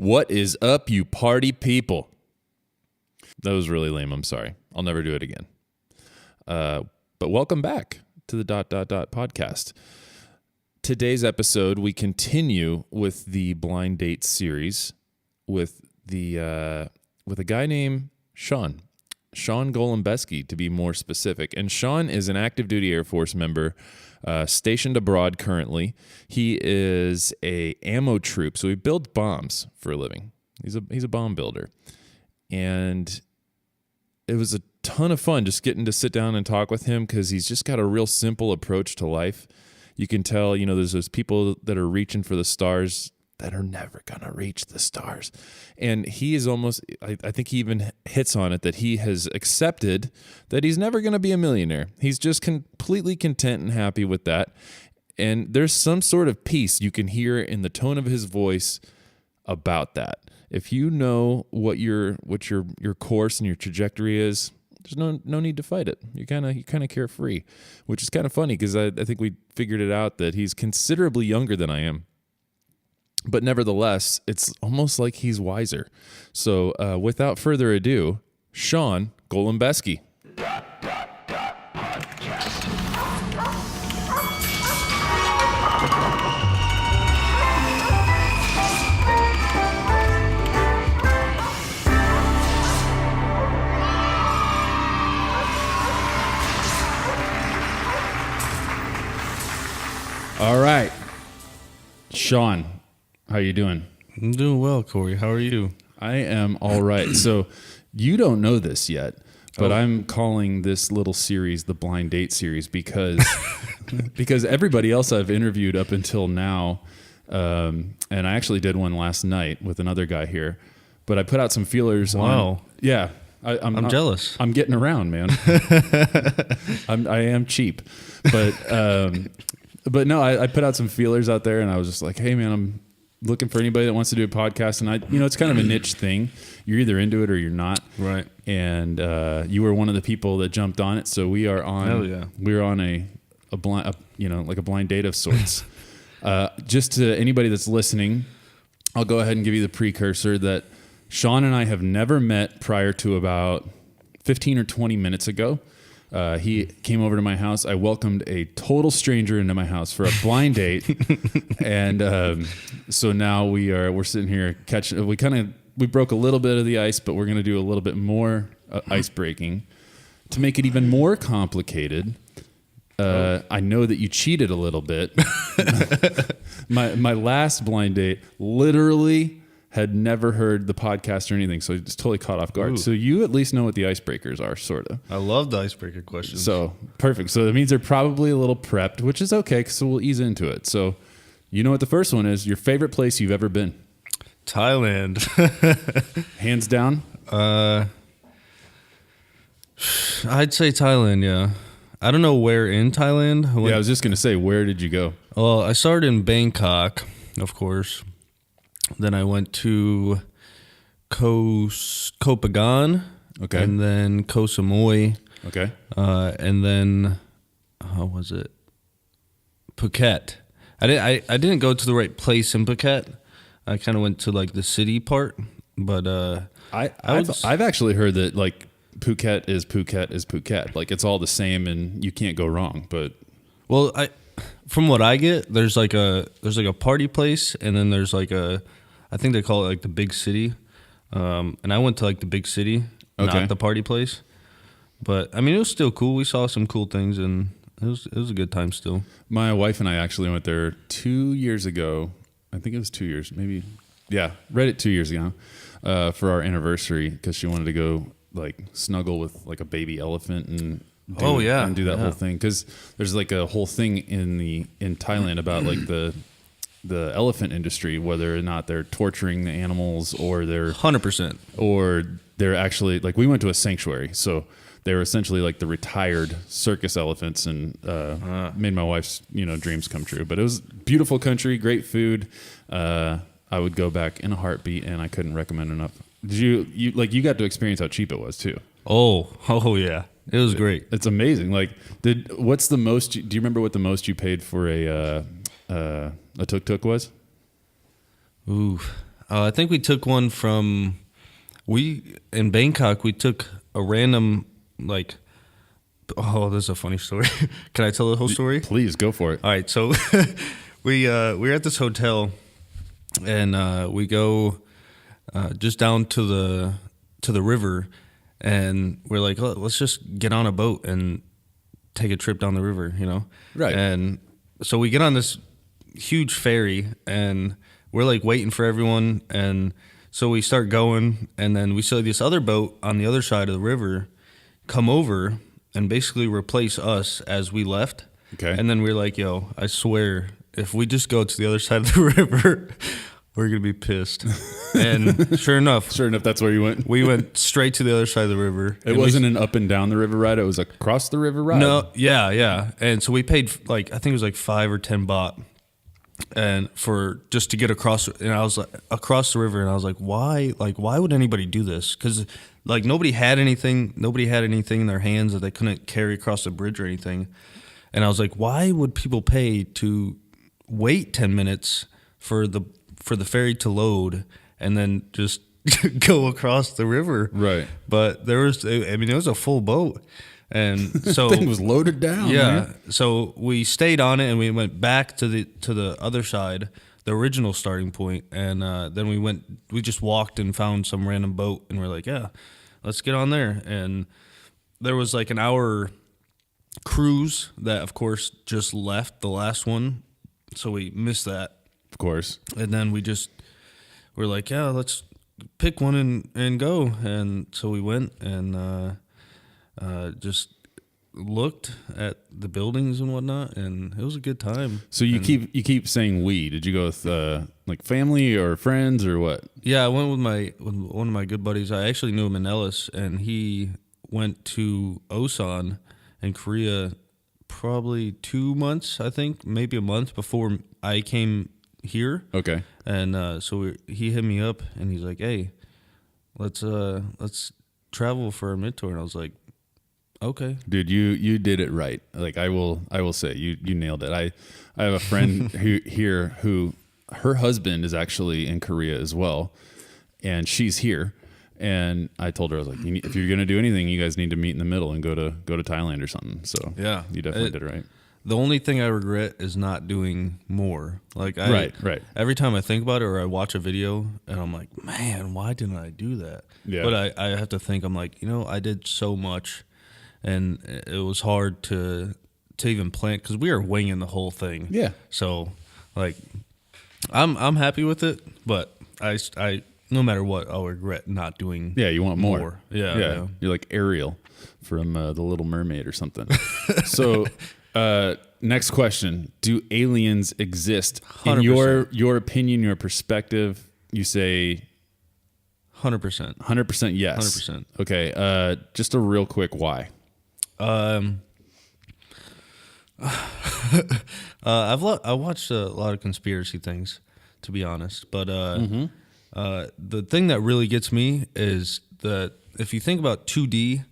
What is up, you party people? That was really lame. I'm sorry. I'll never do it again. But welcome back to the ... podcast. Today's episode, we continue with the blind date series with a guy named Shawn Golembeski, to be more specific. And Shawn is an active duty Air Force member stationed abroad currently. He is a ammo troop, so he builds bombs for a living. He's a bomb builder. And it was a ton of fun just getting to sit down and talk with him because he's just got a real simple approach to life. You can tell, there's those people that are reaching for the stars that are never going to reach the stars. And he is almost, I think he even hits on it, that he has accepted that he's never going to be a millionaire. He's just completely content and happy with that. And there's some sort of peace you can hear in the tone of his voice about that. If you know what your course and your trajectory is, there's no need to fight it. You're kind of carefree, which is kind of funny because I think we figured it out that he's considerably younger than I am. But nevertheless, it's almost like he's wiser. So without further ado, Shawn Golembeski. All right, Shawn. How you doing? I'm doing well, Cory. How are you? I am all right. So you don't know this yet, but I'm calling this little series the Blind Date series because everybody else I've interviewed up until now, and I actually did one last night with another guy here, but I put out some feelers. Wow. Yeah. I'm jealous. I'm getting around, man. I am cheap, but no, I put out some feelers out there and I was just like, hey man, I'm looking for anybody that wants to do a podcast. And it's kind of a niche thing. You're either into it or you're not. Right. And you were one of the people that jumped on it. So we are on, hell yeah. We're on a blind, like a blind date of sorts. Just to anybody that's listening, I'll go ahead and give you the precursor that Shawn and I have never met prior to about 15 or 20 minutes ago. He came over to my house. I welcomed a total stranger into my house for a blind date. And so now we're sitting here catching, we broke a little bit of the ice, but we're going to do a little bit more ice breaking to make it even more complicated. I know that you cheated a little bit. My last blind date literally had never heard the podcast or anything, so it's totally caught off guard. Ooh. So you at least know what the icebreakers are, sort of. I love the icebreaker questions. So, perfect. So that means they're probably a little prepped, which is okay, so we'll ease into it. So, you know what the first one is? Your favorite place you've ever been? Thailand. Hands down? I'd say Thailand, yeah. I don't know where in Thailand. I was just going to say, where did you go? Well, I started in Bangkok, of course. Then I went to Koh Phangan, okay, and then Koh Samui, okay, and then how was it? Phuket. I didn't go to the right place in Phuket. I kind of went to like the city part, but I've actually heard that like Phuket is Phuket. Like it's all the same and you can't go wrong. But from what I get, there's like a party place, and then there's like I think they call it like the big city. And I went to like the big city, not the party place. But I mean, it was still cool. We saw some cool things, and it was a good time still. My wife and I actually went there 2 years ago. I think it was 2 years, maybe. Yeah, read it 2 years ago for our anniversary because she wanted to go like snuggle with like a baby elephant and do that whole thing, because there's like a whole thing in Thailand about like the elephant industry, whether or not they're torturing the animals or they're 100%, or they're actually like, we went to a sanctuary, so they were essentially like the retired circus elephants, and made my wife's dreams come true. But it was beautiful country, great food. I would go back in a heartbeat, and I couldn't recommend enough. Did you got to experience how cheap it was too? Oh yeah. It was great. It's amazing. Like, what's the most? Do you remember what the most you paid for a tuk-tuk was? Ooh, I think we took one from in Bangkok. We took a random like. Oh, this is a funny story. Can I tell the whole story? Please go for it. All right, so we were at this hotel, and we go just down to the river, and we're like, oh, let's just get on a boat and take a trip down the river, you know? Right. And so we get on this huge ferry, and we're like waiting for everyone, and so we start going, and then we saw this other boat on the other side of the river come over and basically replace us as we left. Okay. And then we're like, yo, I swear, if we just go to the other side of the river, we're going to be pissed. And sure enough, that's where you went. We went straight to the other side of the river. It wasn't an up and down the river ride. It was across the river ride. No, yeah. And so we paid I think it was like 5 or 10 baht. And for just to get across, and I was like across the river, and I was like, why would anybody do this? Because like nobody had anything in their hands that they couldn't carry across the bridge or anything. And I was like, why would people pay to wait 10 minutes for the ferry to load and then just go across the river? Right. But it was a full boat. And so the thing was loaded down. Yeah. Man. So we stayed on it, and we went back to the other side, the original starting point, and then we just walked and found some random boat, and we're like, yeah, let's get on there. And there was like an hour cruise that, of course, just left, the last one, so we missed that. Of course. And then we're like, yeah, let's pick one and go. And so we went and just looked at the buildings and whatnot, and it was a good time. So you keep saying we. Did you go with like family or friends or what? Yeah, I went with one of my good buddies. I actually knew him in Ellis, and he went to Osan in Korea probably 2 months, I think, maybe a month before I came here. Okay. And so he hit me up, and he's like, "Hey, let's travel for a mid-tour." And I was like, okay, dude, you did it right. Like I will say you nailed it. I have a friend who her husband is actually in Korea as well, and she's here. And I told her, I was like, if you're gonna do anything, you guys need to meet in the middle and go to Thailand or something. So yeah, you definitely did it right. The only thing I regret is not doing more. Like right. Every time I think about it or I watch a video, and I'm like, man, why didn't I do that? Yeah. But I have to think, I'm like, I did so much. And it was hard to even plan because we were winging the whole thing. Yeah. So, like, I'm happy with it, but I no matter what, I'll regret not doing. Yeah, you want more. Yeah. You're like Ariel from The Little Mermaid or something. So, next question: do aliens exist? 100%. In your opinion, your perspective, you say 100%. 100% yes. 100%. Okay. Just a real quick why. I watched a lot of conspiracy things, to be honest. But the thing that really gets me is that if you think about 2D,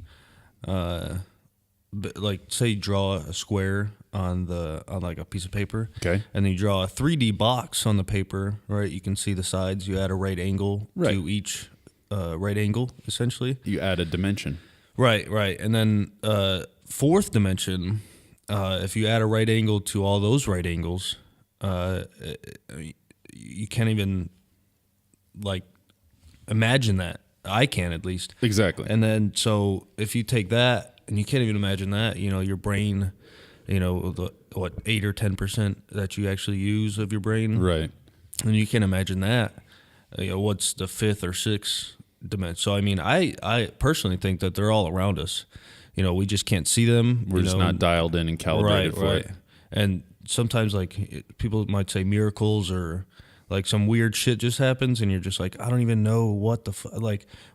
like say you draw a square on like a piece of paper, okay, and then you draw a 3D box on the paper, right? You can see the sides. You add a right angle to each right angle, essentially. You add a dimension. Right. And then fourth dimension, if you add a right angle to all those right angles, you can't even, like, imagine that. I can, at least. Exactly. And then, so if you take that, and you can't even imagine that, your brain, the 8 or 10% that you actually use of your brain. Right. And you can't imagine that. What's the fifth or sixth dimension? So I mean, I personally think that they're all around us. We just can't see them. We're just not dialed in and calibrated for it. And sometimes, like, people might say miracles or like some weird shit just happens, and you're just like, I don't even know what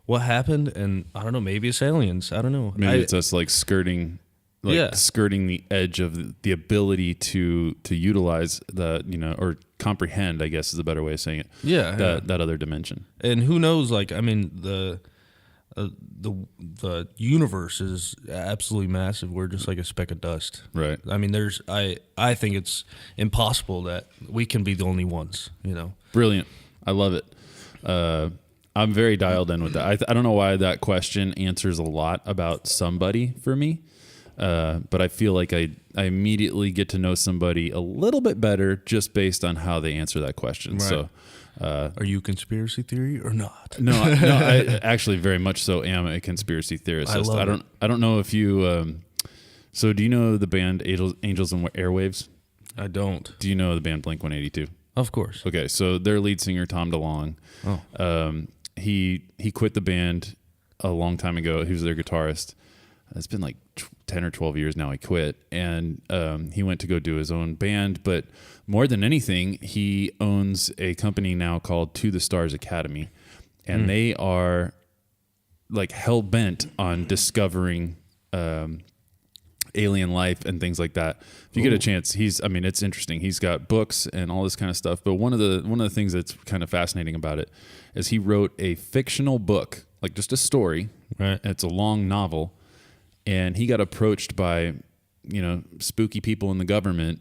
what happened, and I don't know. Maybe it's aliens. I don't know. Maybe it's us like skirting the edge of the ability to utilize or comprehend, I guess is a better way of saying it. That other dimension. And who knows? Like, I mean, the universe is absolutely massive. We're just like a speck of dust. Right. I mean, I think it's impossible that we can be the only ones. Brilliant. I love it. I'm very dialed in with that. I don't know why that question answers a lot about somebody for me, but I feel like I immediately get to know somebody a little bit better just based on how they answer that question. Right. So, are you conspiracy theory or not? No, I actually very much so am a conspiracy theorist. I don't know if you. So, do you know the band Angels and Airwaves? I don't. Do you know the band Blink-182? Of course. Okay, so their lead singer Tom DeLonge, he quit the band a long time ago. He was their guitarist. It's been like 10 or 12 years now he quit, and he went to go do his own band. But more than anything, he owns a company now called To the Stars Academy, and they are like hell-bent on discovering alien life and things like that. If you get a chance, it's interesting. He's got books and all this kind of stuff. But one of the things that's kind of fascinating about it is he wrote a fictional book, like just a story. Right. It's a long novel, and he got approached by, spooky people in the government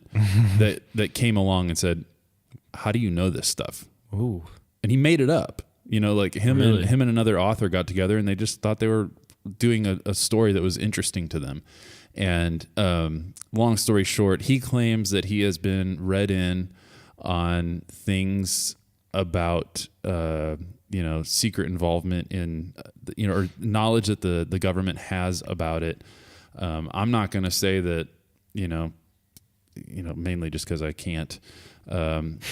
that came along and said, "How do you know this stuff?" Ooh. And he made it up. Like him Really? and another author got together, and they just thought they were doing a story that was interesting to them. And long story short, he claims that he has been read in on things about secret involvement in or knowledge that the government has about it. I'm not going to say that mainly just because I can't. That's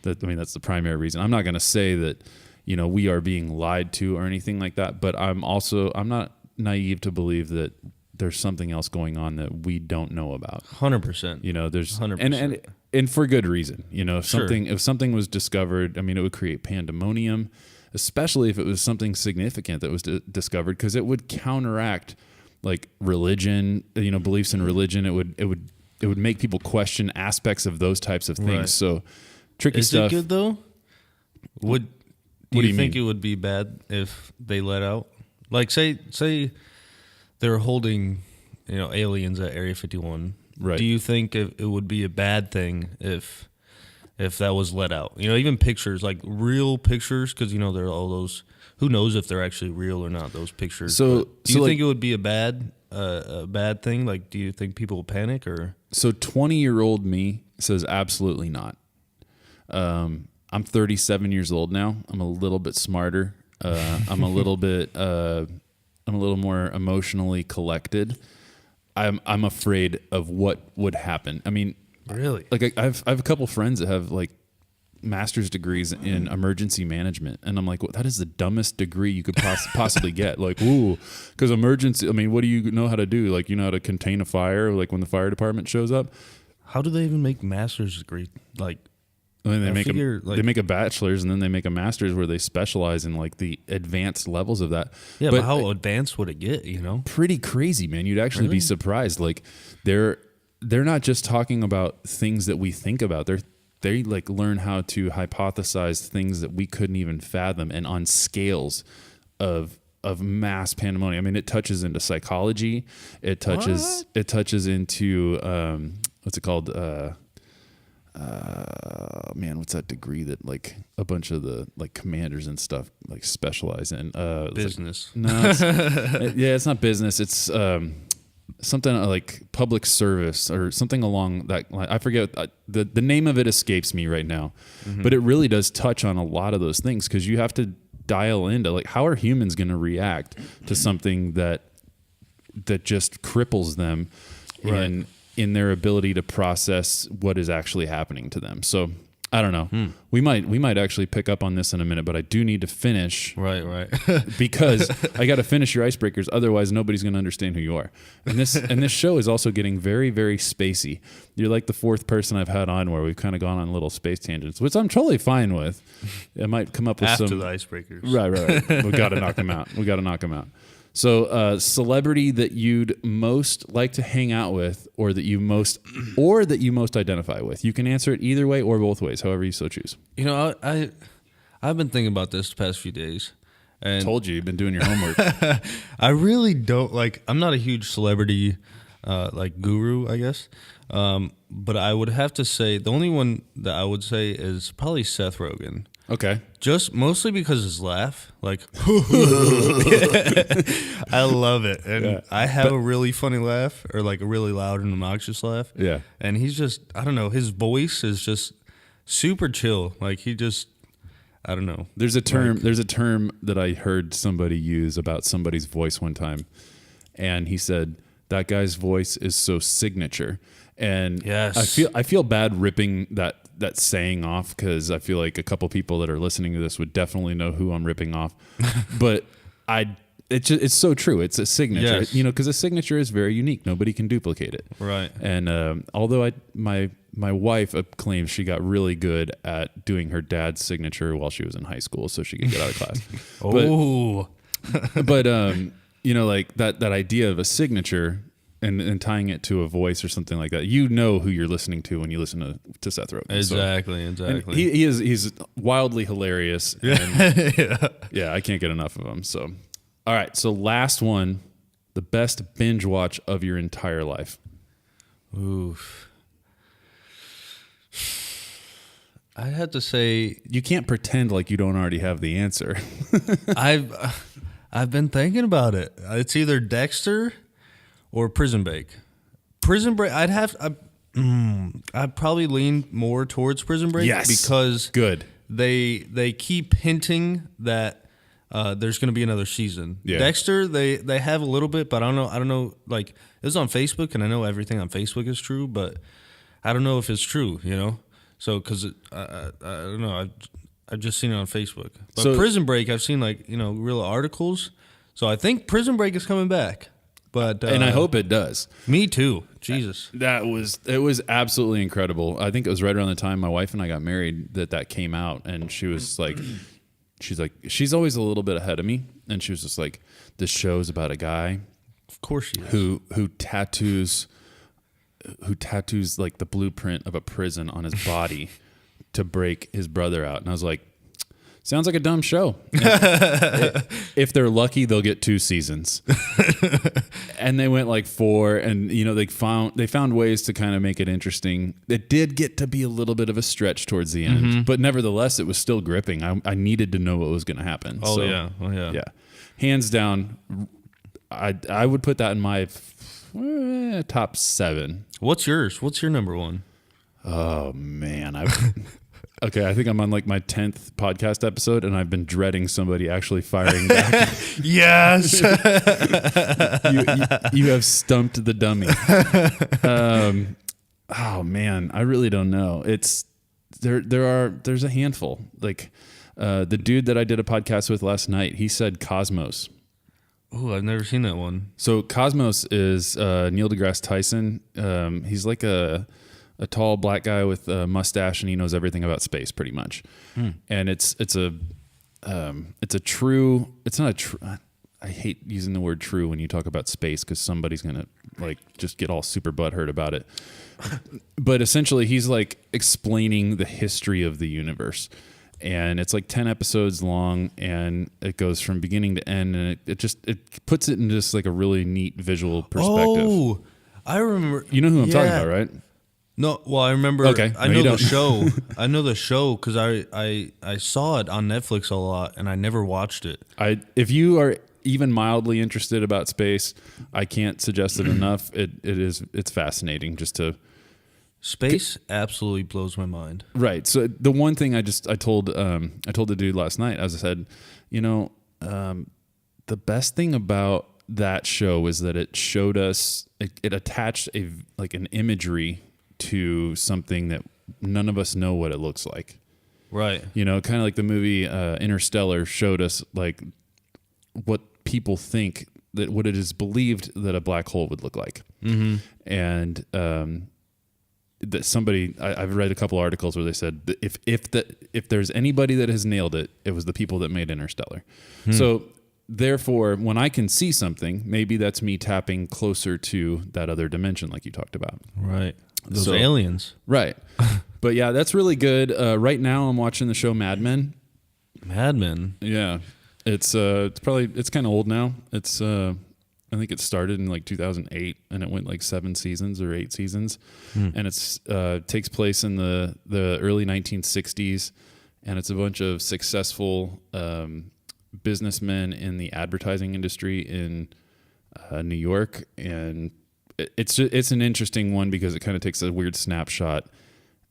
the primary reason. I'm not going to say that we are being lied to or anything like that. But I'm not naive to believe that there's something else going on that we don't know about. 100%. There's 100%. And for good reason. If Sure. something was discovered, it would create pandemonium, especially if it was something significant that was discovered, because it would counteract like religion, beliefs in religion. It would make people question aspects of those types of things. Right. So tricky Is stuff. it good though? Do What do you you think mean? it would be bad if they let out? Like say they're holding, aliens at Area 51. Right. Do you think it would be a bad thing if that was let out? Even pictures, like real pictures, because there are all those. Who knows if they're actually real or not? Those pictures. So But do you think it would be a bad thing? Like, do you think people will panic or? So 20-year-old me says absolutely not. I'm 37 years old now. I'm a little bit smarter. I'm a little more emotionally collected. I'm afraid of what would happen. Really? Like I have a couple friends that have like master's degrees in emergency management, and I'm like, well, that is the dumbest degree you could possibly get. Like, ooh, because emergency. What do you know how to do? Like, you know how to contain a fire, like when the fire department shows up. How do they even make master's degree? Like, they they make a bachelor's and then they make a master's where they specialize in like the advanced levels of that. Yeah, but how advanced would it get? Pretty crazy, man. You'd actually be surprised. Like they're not just talking about things that we think about. They like learn how to hypothesize things that we couldn't even fathom, and on scales of mass pandemonium. It touches into psychology. It touches into what's it called? What's that degree that like a bunch of the like commanders and stuff like specialize in? Business. It's not business. It's something like public service or something along that line. I forget the name of it escapes me right now, but it really does touch on a lot of those things, because you have to dial into like how are humans going to react to something that just cripples them in their ability to process what is actually happening to them. So I don't know. We might actually pick up on this in a minute, but I do need to finish. Right. Because I got to finish your icebreakers. Otherwise, nobody's going to understand who you are. And this show is also getting very, very spacey. You're like the fourth person I've had on where we've kind of gone on little space tangents, which I'm totally fine with. It might come up with After some the icebreakers. Right. We got to knock them out. So, celebrity that you'd most like to hang out with, or that you most identify with. You can answer it either way or both ways, however you so choose. I've been thinking about this the past few days, and Told you've been doing your homework. I really don't like. I'm not a huge celebrity like guru, I guess. But I would have to say the only one that I would say is probably Seth Rogen. Okay. Just mostly because his laugh, like, I love it. And I have a really funny laugh, or like a really loud and obnoxious laugh. Yeah. And he's just, I don't know, his voice is just super chill. Like he just, I don't know. There's a term that I heard somebody use about somebody's voice one time. And he said, that guy's voice is so signature. And yes. I feel bad ripping that saying off, because I feel like a couple people that are listening to this would definitely know who I'm ripping off. But it's so true. It's a signature, yes. because a signature is very unique. Nobody can duplicate it. Right. And although my wife claims she got really good at doing her dad's signature while she was in high school, so she could get out of class. Oh. But like that idea of a signature and tying it to a voice or something like that, who you're listening to when you listen to Seth Rogen. Exactly. He's wildly hilarious. And yeah, I can't get enough of him. So, all right. So last one, the best binge watch of your entire life. Oof. I had to say, you can't pretend like you don't already have the answer. I've been thinking about it. It's either Dexter or Prison Break. Prison Break. I'd probably lean more towards Prison Break. Yes, because good. They keep hinting that there's going to be another season. Yeah. Dexter, they have a little bit, but I don't know. Like, it was on Facebook, and I know everything on Facebook is true, but I don't know if it's true. So because I don't know. I've just seen it on Facebook. But so, Prison Break, I've seen real articles. So I think Prison Break is coming back. But and I hope it does. Me too. Jesus. It was absolutely incredible. I think it was right around the time my wife and I got married that came out, and she was like, she's always a little bit ahead of me, and she was just like, this show's about a guy, of course she is, who tattoos like the blueprint of a prison on his body to break his brother out. And I was like, sounds like a dumb show. If they're lucky, they'll get 2 seasons. And they went like 4, and they found ways to kind of make it interesting. It did get to be a little bit of a stretch towards the end, but nevertheless, it was still gripping. I needed to know what was going to happen. Oh yeah, hands down. I would put that in my top 7. What's yours? What's your number 1? Oh man, okay, I think I'm on like my 10th podcast episode, and I've been dreading somebody actually firing back. Yes, you have stumped the dummy. Oh man, I really don't know. It's there's a handful. Like the dude that I did a podcast with last night, he said Cosmos. Oh, I've never seen that one. So Cosmos is Neil deGrasse Tyson. He's like a tall black guy with a mustache, and he knows everything about space pretty much. And it's not a true. I hate using the word true when you talk about space, because somebody's gonna like just get all super butthurt about it. But essentially, he's like explaining the history of the universe. And it's like 10 episodes long, and it goes from beginning to end, and it puts it in just like a really neat visual perspective. Oh, I remember. You know who I'm talking about, right? No, well, I remember. Okay, I know the show. I know the show because I saw it on Netflix a lot, and I never watched it. If you are even mildly interested about space, I can't suggest it enough. It's fascinating just to. Space absolutely blows my mind. Right. So the one thing I told the dude last night, as I said, the best thing about that show is that it showed us, it attached an imagery to something that none of us know what it looks like. Right. Kind of like the movie Interstellar showed us like what people think, that what it is believed that a black hole would look like. Mm-hmm. And that somebody, I've read a couple articles where they said that if there's anybody that has nailed it, it was the people that made Interstellar. So therefore, when I can see something, maybe that's me tapping closer to that other dimension, like you talked about. Right. Those aliens. Right. But yeah, that's really good. Right now, I'm watching the show Mad Men. Mad Men. Yeah, it's kind of old now. It's I think it started in like 2008, and it went like 7 seasons or 8 seasons, and it's takes place in the early 1960s, and it's a bunch of successful businessmen in the advertising industry in New York, and it's an interesting one because it kind of takes a weird snapshot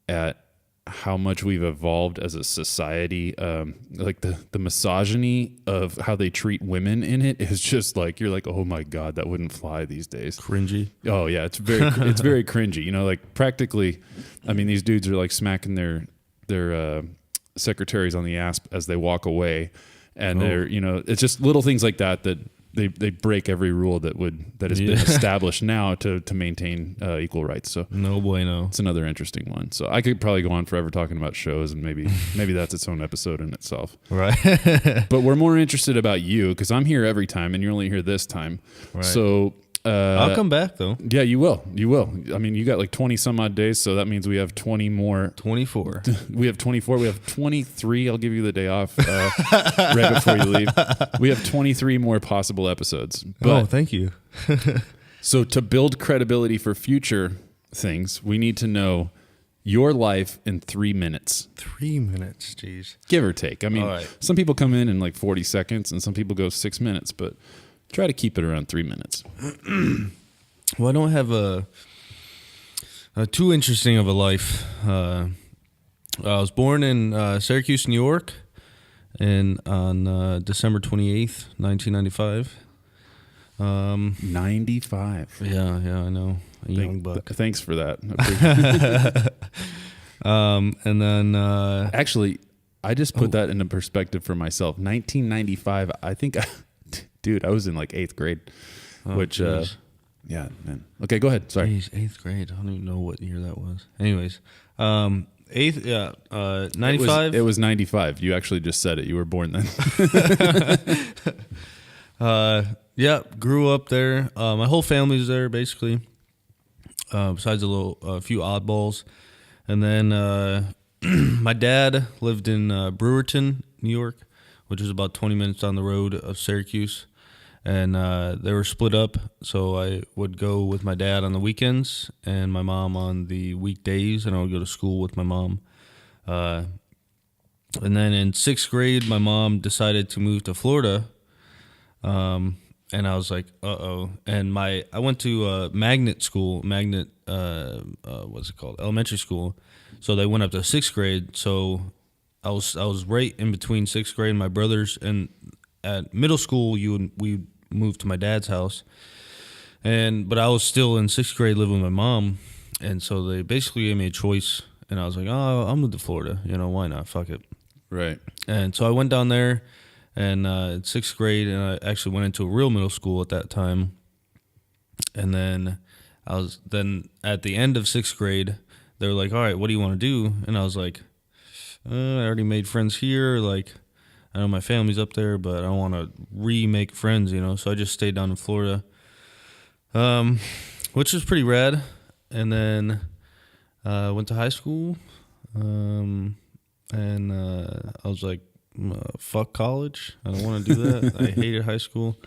at how much we've evolved as a society. Like the misogyny of how they treat women in it is just like, you're like, oh my God, that wouldn't fly these days. Cringy. Oh yeah. It's very cringy. You know, like practically, I mean, these dudes are like smacking their secretaries on the ass as they walk away. And they're, you know, it's just little things like that they break every rule that has been established now to maintain equal rights. So no bueno. It's another interesting one. So I could probably go on forever talking about shows, and maybe that's its own episode in itself. Right. But we're more interested about you because I'm here every time, and you're only here this time. Right. So I'll come back though. Yeah, you will. You will. I mean, you got like 20 some odd days, so that means we have 20 more. 24. We have 24. We have 23. I'll give you the day off right before you leave. We have 23 more possible episodes. But, thank you. So to build credibility for future things, we need to know your life in 3 minutes. 3 minutes, jeez. Give or take. I mean, Some people come in like 40 seconds, and some people go 6 minutes, but try to keep it around 3 minutes. Well, I don't have a too interesting of a life. I was born in Syracuse, New York, and on December 28th, 1995. 95. Yeah, I know. Young buck. Thanks for that. And then actually, I just put that into perspective for myself. 1995. I think, dude, I was in like 8th grade, which, yeah, man. Okay, go ahead. Sorry. Geez, 8th grade. I don't even know what year that was. Anyways, 95. It was 95. You actually just said it. You were born then. Yeah, grew up there. My whole family's there, basically. Besides a few oddballs. And then my dad lived in Brewerton, New York, which is about 20 minutes down the road of Syracuse. And they were split up, so I would go with my dad on the weekends and my mom on the weekdays, and I would go to school with my mom. And then in 6th grade, my mom decided to move to Florida. And I was like, uh-oh. And I went to magnet school, what's it called? Elementary school. So they went up to 6th grade. So I was right in between 6th grade and my brothers. And at middle school, we moved to my dad's house. But I was still in 6th grade living with my mom. And so they basically gave me a choice. And I was like, oh, I'll move to Florida. You know, why not? Fuck it. Right. And so I went down there. And in 6th grade, and I actually went into a real middle school at that time. And then at the end of 6th grade, they were like, all right, what do you want to do? And I was like, I already made friends here. Like, I know my family's up there, but I don't want to remake friends, you know? So I just stayed down in Florida, which was pretty rad. And then went to high school, and I was like, fuck college. I don't want to do that. I hated high school,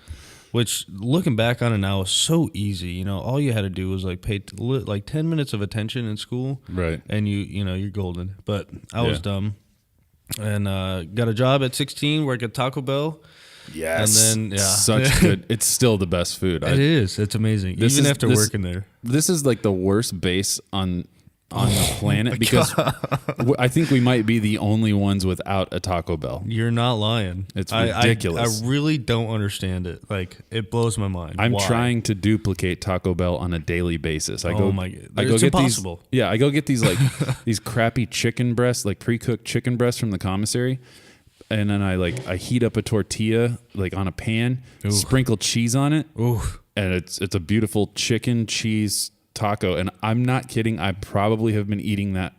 which looking back on it now is so easy. You know, all you had to do was like pay like 10 minutes of attention in school, right? And you're golden. But I was dumb, and got a job at 16, worked at Taco Bell. Yes, and then such good. It's still the best food. It is. It's amazing. Even after working there, this is like the worst base on the planet because I think we might be the only ones without a Taco Bell. You're not lying. It's ridiculous. I really don't understand it. It blows my mind. I'm trying to duplicate Taco Bell on a daily basis. My God. It's impossible. I go get these like these crappy chicken breasts, like pre-cooked chicken breasts from the commissary. And then I heat up a tortilla like on a pan, sprinkle cheese on it. Ooh. And it's a beautiful chicken cheese taco, and I'm not kidding. I probably have been eating that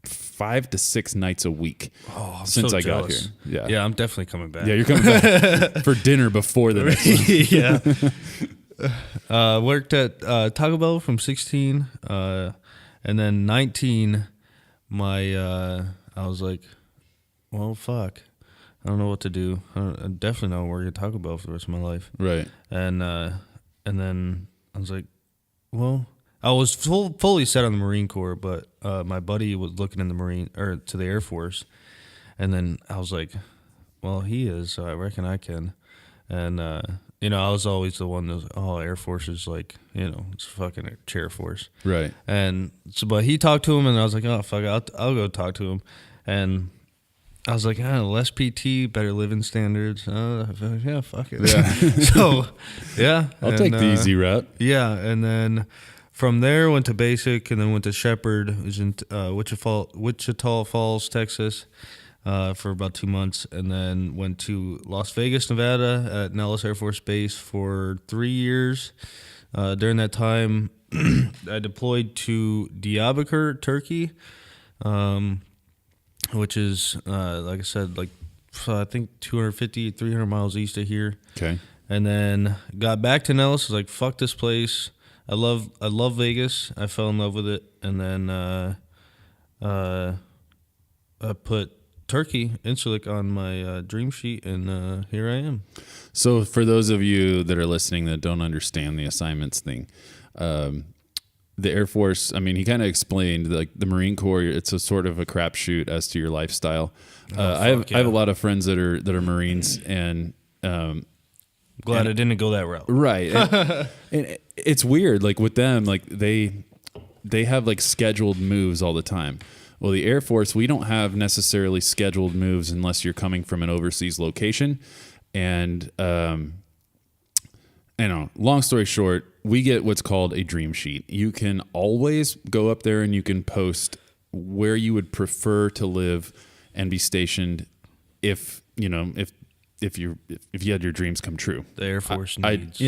5 to 6 nights a week since I got here. Yeah, I'm definitely coming back. Yeah, you're coming back for dinner before the next one. Yeah. Worked at Taco Bell from 16, and then 19. I was like, well, fuck. I don't know what to do. I definitely not work at Taco Bell for the rest of my life. Right. And then I was like, well. I was fully set on the Marine Corps, but my buddy was looking in to the Air Force, And then I was like, well, he is, so I reckon I can. And, I was always the one that was, Air Force is like, it's fucking a chair force. Right. And so, but he talked to him, and I was like, oh, fuck it, I'll go talk to him. And I was like, less PT, better living standards. Yeah, fuck it. Yeah. So, yeah. I'll take the easy route. Yeah, and then from there went to basic, and then went to Shepherd, it was in Wichita Falls, Texas, for about 2 months, and then went to Las Vegas, Nevada, at Nellis Air Force Base for 3 years. During that time, I deployed to Diyarbakir, Turkey, which is, like I said, I think 250, 300 miles east of here. Okay. And then got back to Nellis. I was like, fuck this place. I love Vegas. I fell in love with it. And then I put Turkey, Incirlik, on my dream sheet, and here I am. So for those of you that are listening that don't understand the assignments thing, the Air Force, I mean, he kind of explained, like, the Marine Corps, it's a sort of a crapshoot as to your lifestyle. I have a lot of friends that are Marines, and glad I didn't go that route. Right. And it's weird, like with them, like they have like scheduled moves all the time. Well, the Air Force, we don't have necessarily scheduled moves unless you're coming from an overseas location. And long story short, we get what's called a dream sheet. You can always go up there and you can post where you would prefer to live and be stationed if you had your dreams come true. The Air Force needs.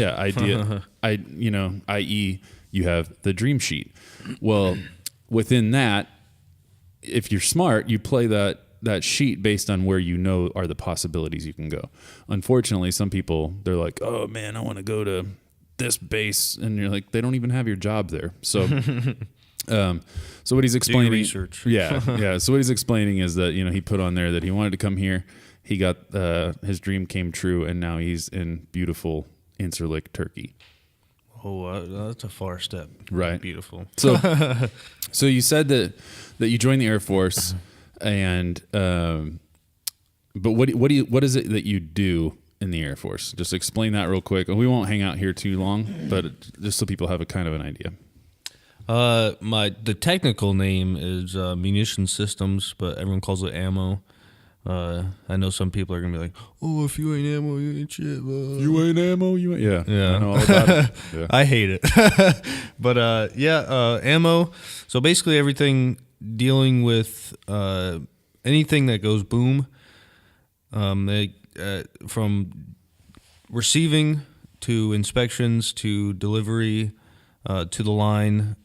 I.e. you have the dream sheet. Well, within that, if you're smart, you play that sheet based on where are the possibilities you can go. Unfortunately, some people, they're like, oh man, I want to go to this base, and you're like, they don't even have your job there. So so what he's explaining, do research. yeah. So what he's explaining is that, he put on there that he wanted to come here. He got his dream came true, and now he's in beautiful Incirlik, Turkey. Oh, that's a far step. Right. Beautiful. So you said that you joined the Air Force, and but what is it that you do in the Air Force? Just explain that real quick. We won't hang out here too long, but just so people have a kind of an idea. The technical name is munition systems, but everyone calls it ammo. I know some people are gonna be like, "Oh, if you ain't ammo, you ain't shit." Bro. You ain't ammo, you ain't. Yeah. I know all about it. Yeah. I hate it, but ammo. So basically, everything dealing with anything that goes boom, from receiving to inspections to delivery to the line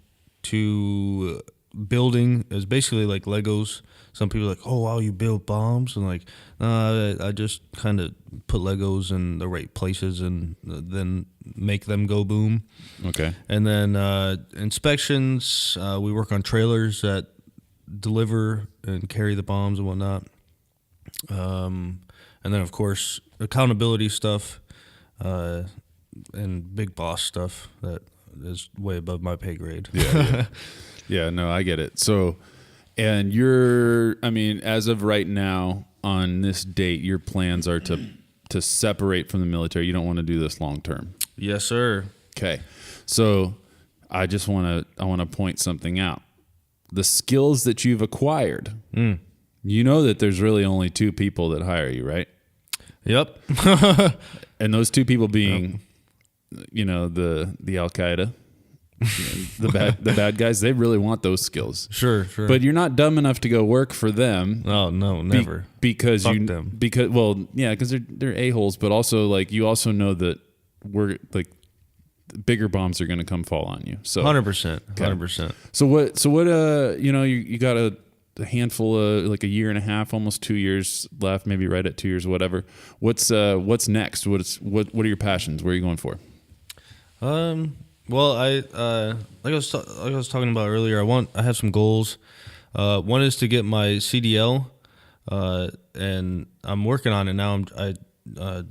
to building is basically like Legos. Some people are like, oh, wow, you build bombs? And like, I just kind of put Legos in the right places and then make them go boom. Okay. And then inspections, we work on trailers that deliver and carry the bombs and whatnot. And then, of course, accountability stuff and big boss stuff that is way above my pay grade. Yeah. Yeah, no, I get it. So... And as of right now, on this date, your plans are to separate from the military. You don't want to do this long term. Yes, sir. Okay. So I want to point something out. The skills that you've acquired, you know that there's really only two people that hire you, right? Yep. And those two people being, the Al-Qaeda. The bad guys, they really want those skills. Sure. But you're not dumb enough to go work for them. Oh no, never. Because Fuck you them. Because they're a-holes, but also like you also know that we're like bigger bombs are going to come fall on you. So 100%. So what you got a handful of like a year and a half, almost 2 years left, maybe right at 2 years, whatever. What's next? What are your passions? Where are you going for? Well, I was talking about earlier. I have some goals. One is to get my CDL, and I'm working on it now. I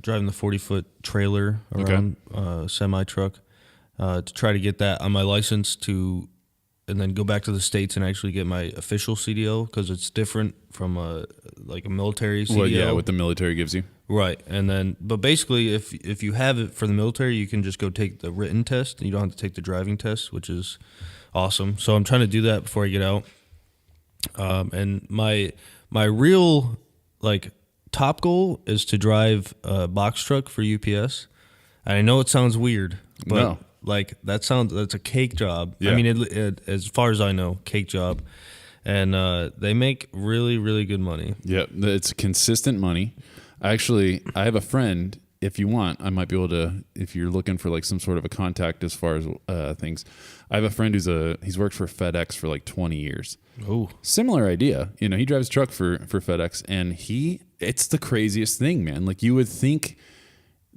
driving the 40-foot trailer around semi truck to try to get that on my license to and then go back to the States and actually get my official CDL because it's different from a military CDL. Well, yeah, what the military gives you. Right, and then but basically, if you have it for the military, you can just go take the written test. You don't have to take the driving test, which is awesome. So I'm trying to do that before I get out. And my real top goal is to drive a box truck for UPS. And I know it sounds weird, but that's a cake job. Yeah. I mean, it, as far as I know, cake job. And they make really, really good money. Yeah, it's consistent money. Actually, I have a friend. If you want, I might be able to. If you're looking for some sort of a contact as far as things, I have a friend he's worked for FedEx for 20 years. Oh, similar idea. He drives a truck for FedEx, and it's the craziest thing, man. You would think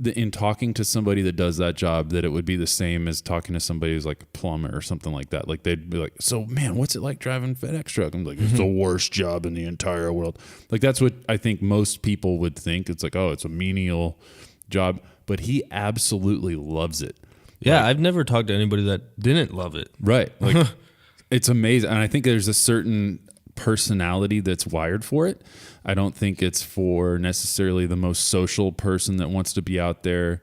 that in talking to somebody that does that job, that it would be the same as talking to somebody who's a plumber or something like that. They'd be like, so man, what's it like driving FedEx truck? I'm like, it's the worst job in the entire world. That's what I think most people would think. It's oh, it's a menial job, but he absolutely loves it. Yeah, I've never talked to anybody that didn't love it. Right. It's amazing. And I think there's a certain personality that's wired for it. I don't think it's for necessarily the most social person that wants to be out there.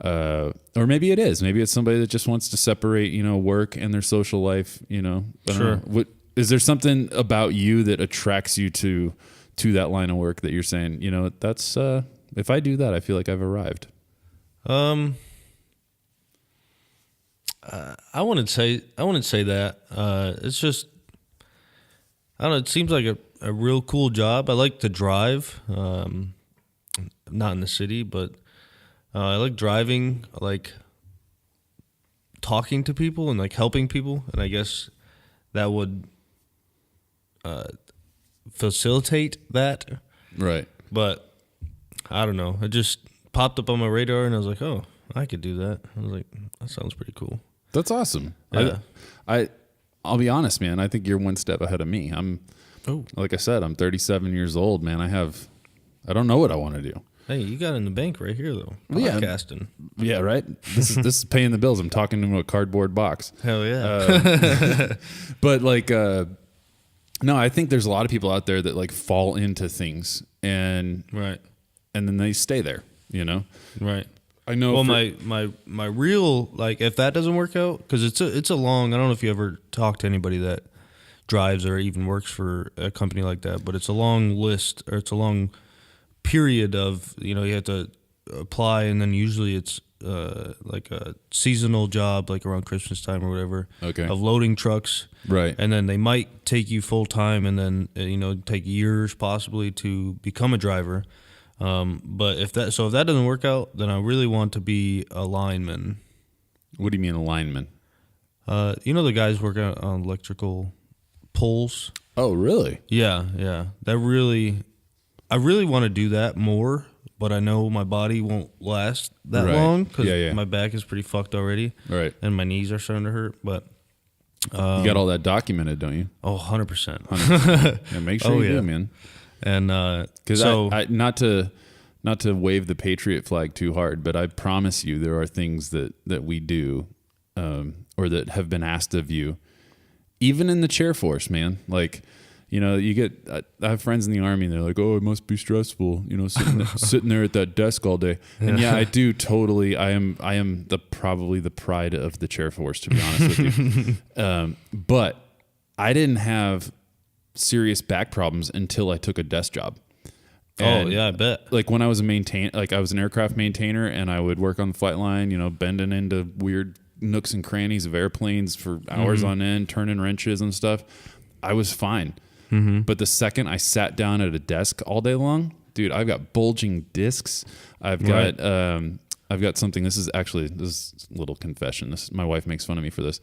Or maybe it is. Maybe it's somebody that just wants to separate, work and their social life, Sure. Is there something about you that attracts you to that line of work that you're saying, that's, if I do that, I feel like I've arrived? I wouldn't say that. It's just, I don't know. It seems like a real cool job. I like to drive. Not in the city, but I like driving. I like talking to people and helping people. And I guess that would facilitate that. Right. But I don't know. It just popped up on my radar, and I was like, oh, I could do that. I was like, that sounds pretty cool. That's awesome. Yeah. I'll be honest, man. I think you're one step ahead of me. Like I said, I'm 37 years old, man. I don't know what I want to do. Hey, you got in the bank right here, though. Podcasting. Yeah, right? This is paying the bills. I'm talking to a cardboard box. Hell yeah. But no, I think there's a lot of people out there that fall into things and right. And then they stay there, Right. I know. Well, my real, if that doesn't work out, because it's a long, I don't know if you ever talk to anybody that drives or even works for a company like that, but it's a long list, or it's a long period of, you have to apply, and then usually it's a seasonal job, around Christmas time or whatever, of loading trucks. Right. And then they might take you full time, and then, take years possibly to become a driver. But if that doesn't work out, then I really want to be a lineman. What do you mean a lineman? The guys working on electrical poles. Oh, really? Yeah. I really want to do that more, but I know my body won't last that long because my back is pretty fucked already. Right. And my knees are starting to hurt, but you got all that documented, don't you? Oh, 100%. 100%. Yeah, make sure you do, man. And because I not to wave the patriot flag too hard, but I promise you there are things that we do or that have been asked of you, even in the chair force, man. You get I have friends in the Army, and they're like, oh, it must be stressful, sitting there at that desk all day. And yeah, I do totally. I am probably the pride of the chair force, to be honest with you. But I didn't have serious back problems until I took a desk job. And I bet. When I was I was an aircraft maintainer, and I would work on the flight line, bending into weird nooks and crannies of airplanes for hours on end, turning wrenches and stuff. I was fine. Mm-hmm. But the second I sat down at a desk all day long, dude, I've got bulging discs. I've got something. This is a little confession. My wife makes fun of me for this.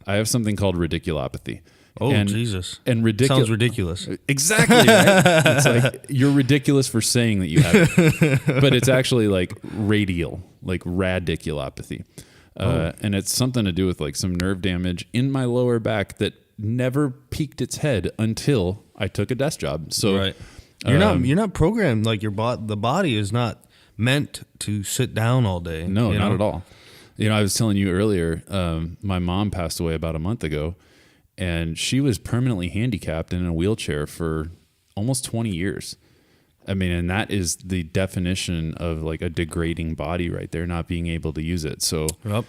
I have something called radiculopathy. Oh, Jesus. And sounds ridiculous. Exactly, right? It's you're ridiculous for saying that you have it. But it's actually radial, radiculopathy. And it's something to do with some nerve damage in my lower back that never peaked its head until I took a desk job. So right. You're not programmed, the body is not meant to sit down all day. No, not at all. I was telling you earlier, my mom passed away about a month ago. and she was permanently handicapped and in a wheelchair for almost 20 years. I mean, and that is the definition of like a degrading body right there, not being able to use it. So, Yep.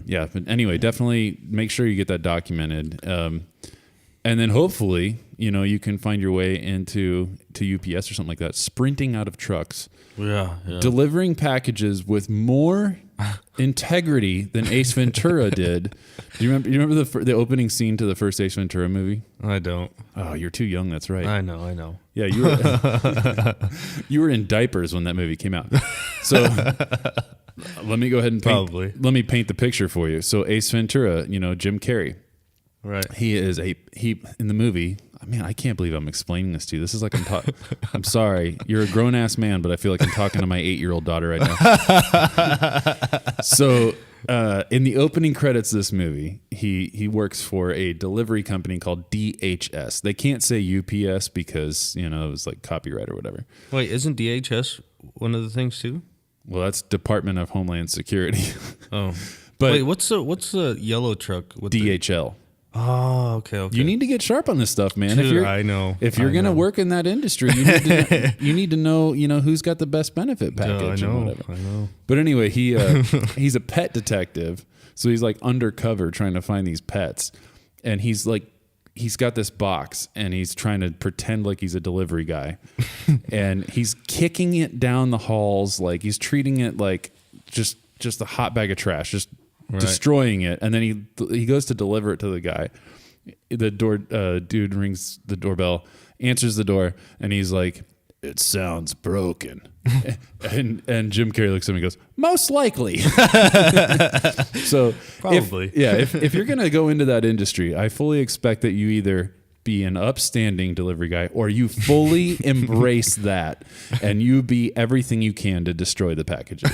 yeah. But anyway, definitely make sure you get that documented. And then hopefully, you can find your way to UPS or something like that, sprinting out of trucks, delivering packages with more integrity than Ace Ventura did. Do you remember the opening scene to the first Ace Ventura movie? I don't. Oh, you're too young. That's right. I know. Yeah, you were in diapers when that movie came out. So let me go ahead and let me paint the picture for you. So Ace Ventura, Jim Carrey. Right. He is he in the movie. I mean, I can't believe I'm explaining this to you. This is like I'm sorry. You're a grown ass man, but I feel like I'm talking to my 8-year-old daughter right now. So, in the opening credits of this movie, he works for a delivery company called DHS. They can't say UPS because it was like copyright or whatever. Wait, isn't DHS one of the things too? Well, that's Department of Homeland Security. Oh, but wait, what's the yellow truck with DHL? Oh, okay. You need to get sharp on this stuff, man. Dude, I know. If you're going to work in that industry, you need to know, who's got the best benefit package and whatever. I know. But anyway, he's a pet detective, so he's like undercover trying to find these pets, and he's got this box, and he's trying to pretend like he's a delivery guy, and he's kicking it down the halls like he's treating it like just a hot bag of trash, just destroying it, and then he goes to deliver it to the guy. The dude rings the doorbell, answers the door, and he's like, "It sounds broken." and Jim Carrey looks at him and goes, "Most likely." So probably, if you're gonna go into that industry, I fully expect that you either be an upstanding delivery guy or you fully embrace that and you be everything you can to destroy the packages.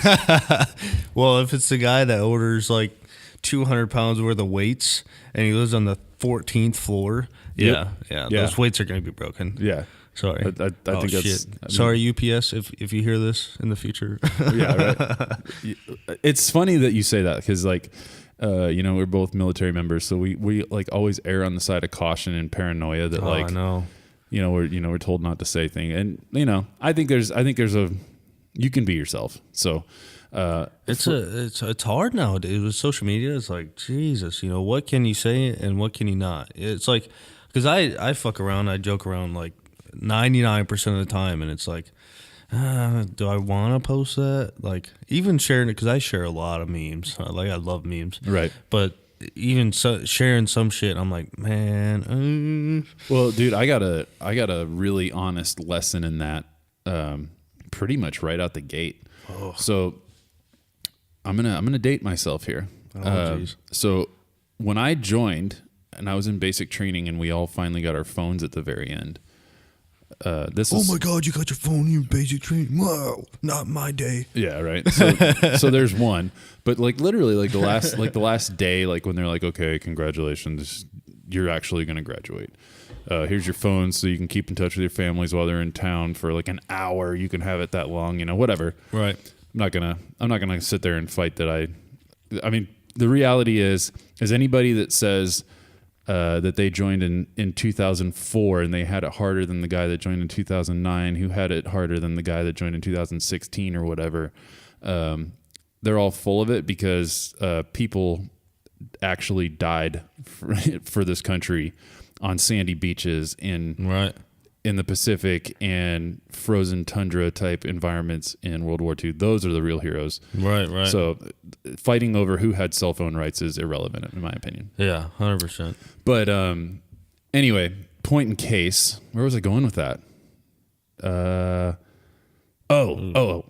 Well, if it's the guy that orders like 200 pounds worth of weights and he lives on the 14th floor, those weights are going to be broken. Yeah. Sorry. I think that's... Sorry, UPS, if you hear this in the future. Yeah, right. It's funny that you say that because we're both military members, so we like always err on the side of caution and paranoia that I know. We're told not to say things. And I think there's you can be yourself. So it's hard nowadays with social media. It's like, Jesus, what can you say and what can you not? It's like, because I fuck around, I joke around like 99% of the time, and it's like, do I want to post that? Like, even sharing it, because I share a lot of memes. I love memes. Right. But even sharing some shit, I'm like, man. Well, dude, I got a really honest lesson in that, pretty much right out the gate. Oh. So I'm gonna date myself here. Jeez. So when I joined, and I was in basic training, and we all finally got our phones at the very end. Oh my God, you got your phone in basic training. Wow, not my day. Yeah, right. So there's one, but like literally like the last day, like when they're like, okay, congratulations, you're actually going to graduate. Here's your phone so you can keep in touch with your families while they're in town for like an hour. You can have it that long, whatever. Right. I'm not gonna sit there and fight that. I mean, the reality is anybody that says that they joined in 2004 and they had it harder than the guy that joined in 2009, who had it harder than the guy that joined in 2016 or whatever. They're all full of it because people actually died for this country on sandy beaches in the Pacific and frozen tundra type environments in World War II. Those are the real heroes. Right. So fighting over who had cell phone rights is irrelevant in my opinion. Yeah, 100%. But anyway, point in case, where was I going with that?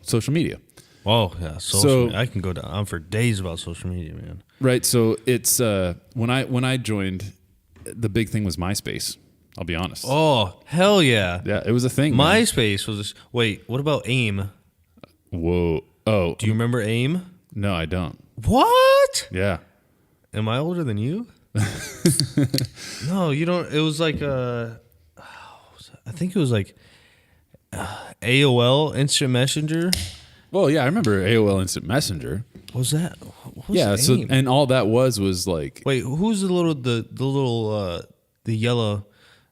Social media. Oh, yeah. So I can go down for days about social media, man. Right. So it's when I joined, the big thing was MySpace. I'll be honest. Oh, hell yeah. Yeah, it was a thing. MySpace was this. Wait, what about AIM? Whoa. Oh. Do you remember AIM? No, I don't. What? Yeah. Am I older than you? No, you don't. It was like I think it was like AOL Instant Messenger. Well, yeah, I remember AOL Instant Messenger. What was that? Yeah. So AIM? and all that was like, Wait, who's the yellow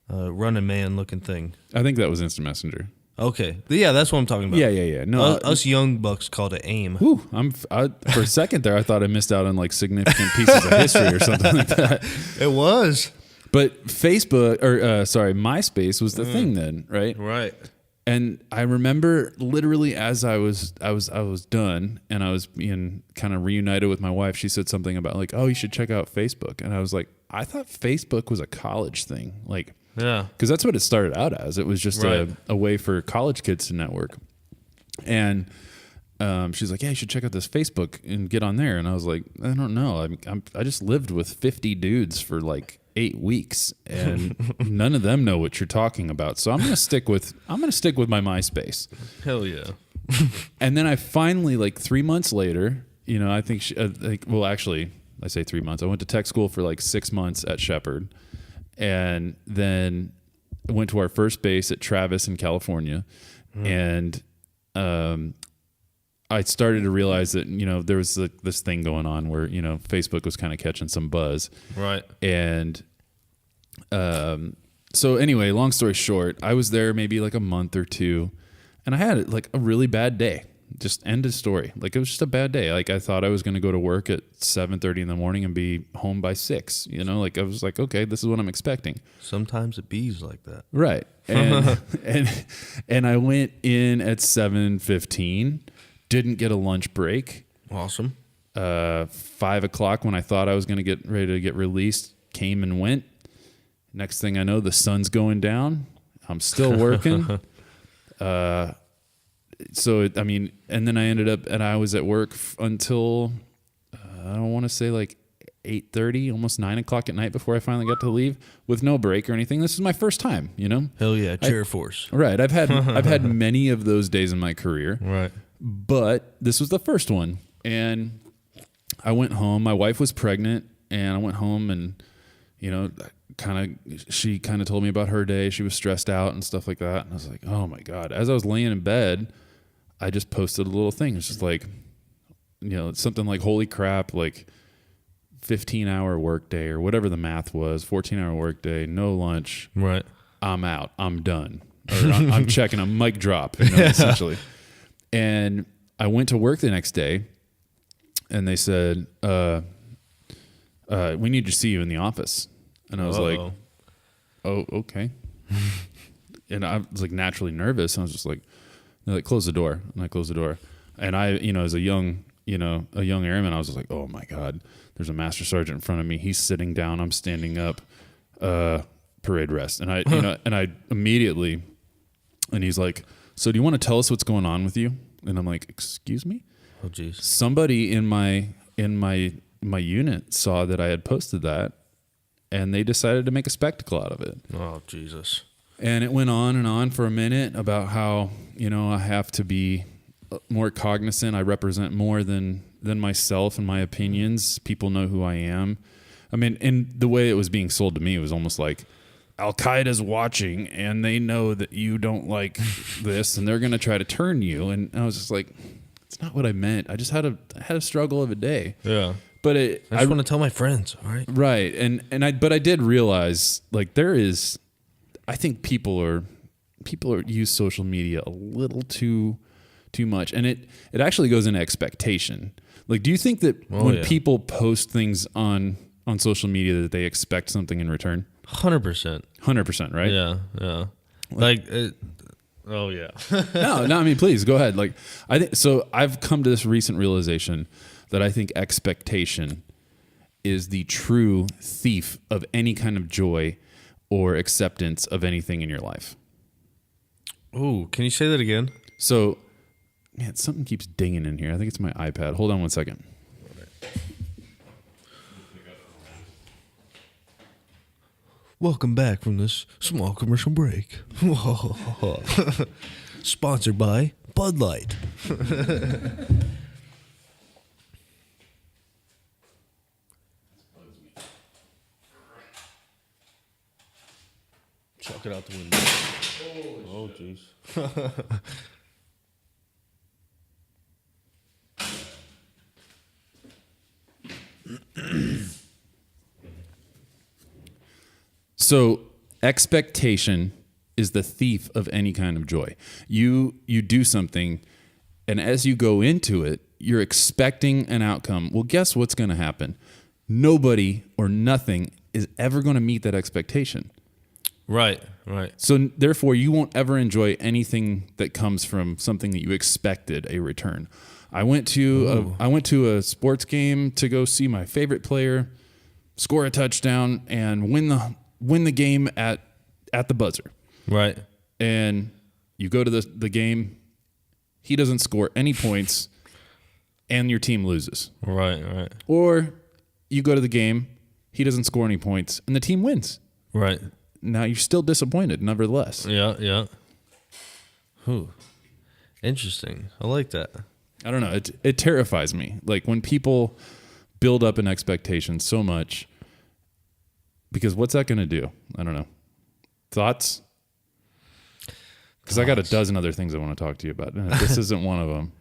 running man looking thing? I think that was Instant Messenger. Okay, yeah, that's what I'm talking about. Yeah. No, us young bucks called it AIM. Whew, for a second there, I thought I missed out on like significant pieces of history or something like that. It was. But Facebook, or MySpace was the thing then, right? Right. And I remember literally as I was done and I was being kind of reunited with my wife, she said something about like, oh, you should check out Facebook. And I was like, I thought Facebook was a college thing. Like, yeah, because that's what it started out as. It was just a way for college kids to network. And she's like, yeah, you should check out this Facebook and get on there. And I was like, I don't know. I just lived with 50 dudes for like 8 weeks and none of them know what you're talking about. So I'm going to stick with my MySpace. Hell yeah. And then I finally, like 3 months later, you know, I think actually I say 3 months. I went to tech school for like 6 months at Shepherd and then went to our first base at Travis in California. And, I started to realize that, you know, there was this thing going on where, you know, Facebook was kind of catching some buzz. Right. And so anyway, long story short, I was there maybe like a month or two and I had like a really bad day. Just end of story. Like it was just a bad day. Like I thought I was going to go to work at 7:30 in the morning and be home by 6, you know, like I was like, okay, this is what I'm expecting. Sometimes it bees like that. Right. And, and I went in at 7:15, didn't get a lunch break. Awesome. 5 o'clock when I thought I was going to get ready to get released, came and went. Next thing I know, the sun's going down. I'm still working. And then I ended up, and I was at work until, I don't want to say like 8:30, almost 9 o'clock at night before I finally got to leave with no break or anything. This is my first time, you know? Hell yeah. Chair force. Right. I've had many of those days in my career. Right. But this was the first one. And I went home. My wife was pregnant and I went home and, you know, she kind of told me about her day. She was stressed out and stuff like that. And I was like, oh my God. As I was laying in bed, I just posted a little thing. It's just like, you know, something like, holy crap, like 15-hour workday or whatever the math was, 14-hour workday, no lunch. Right. I'm out. I'm done. Or I'm checking a mic drop, you know, essentially. And I went to work the next day and they said, we need to see you in the office. And I was like, oh, okay. And I was like naturally nervous. And I was just like, they're like, close the door. And I closed the door. And I, you know, as a young airman, I was just like, oh my God, there's a master sergeant in front of me. He's sitting down. I'm standing up, parade rest. And I, you know, and I immediately, and he's like, so do you want to tell us what's going on with you? And I'm like, excuse me? Oh, geez. Somebody in my unit saw that I had posted that and they decided to make a spectacle out of it. Oh, Jesus. And it went on and on for a minute about how, you know, I have to be more cognizant. I represent more than myself and my opinions. People know who I am. I mean, and the way it was being sold to me was almost like Al-Qaeda's watching and they know that you don't like this and they're going to try to turn you. And I was just like, it's not what I meant. I just had a struggle of a day. Yeah. But I just want to tell my friends, all right? Right. But I did realize like I think people use social media a little too much. And it actually goes into expectation. Like, do you think that when people post things on social media that they expect something in return? 100%. 100%, right? Yeah. Like oh yeah. No, I mean, please go ahead. Like, I think so. I've come to this recent realization that I think expectation is the true thief of any kind of joy or acceptance of anything in your life. Oh, can you say that again? So, man, something keeps dinging in here. I think it's my iPad. Hold on one second. Welcome back from this small commercial break. Sponsored by Bud Light. Chuck it out the window. Oh, jeez. So expectation is the thief of any kind of joy. You do something, and as you go into it, you're expecting an outcome. Well, guess what's going to happen? Nobody or nothing is ever going to meet that expectation. Right. So therefore, you won't ever enjoy anything that comes from something that you expected a return. I went to a sports game to go see my favorite player score a touchdown and win the game at the buzzer. Right. And you go to the game, he doesn't score any points, and your team loses. Right. Or you go to the game, he doesn't score any points, and the team wins. Right. Now you're still disappointed, nevertheless. Yeah. Interesting. I like that. I don't know. It terrifies me. Like when people build up an expectation so much, because what's that going to do? I don't know. Thoughts? Because I got a dozen other things I want to talk to you about. This isn't one of them.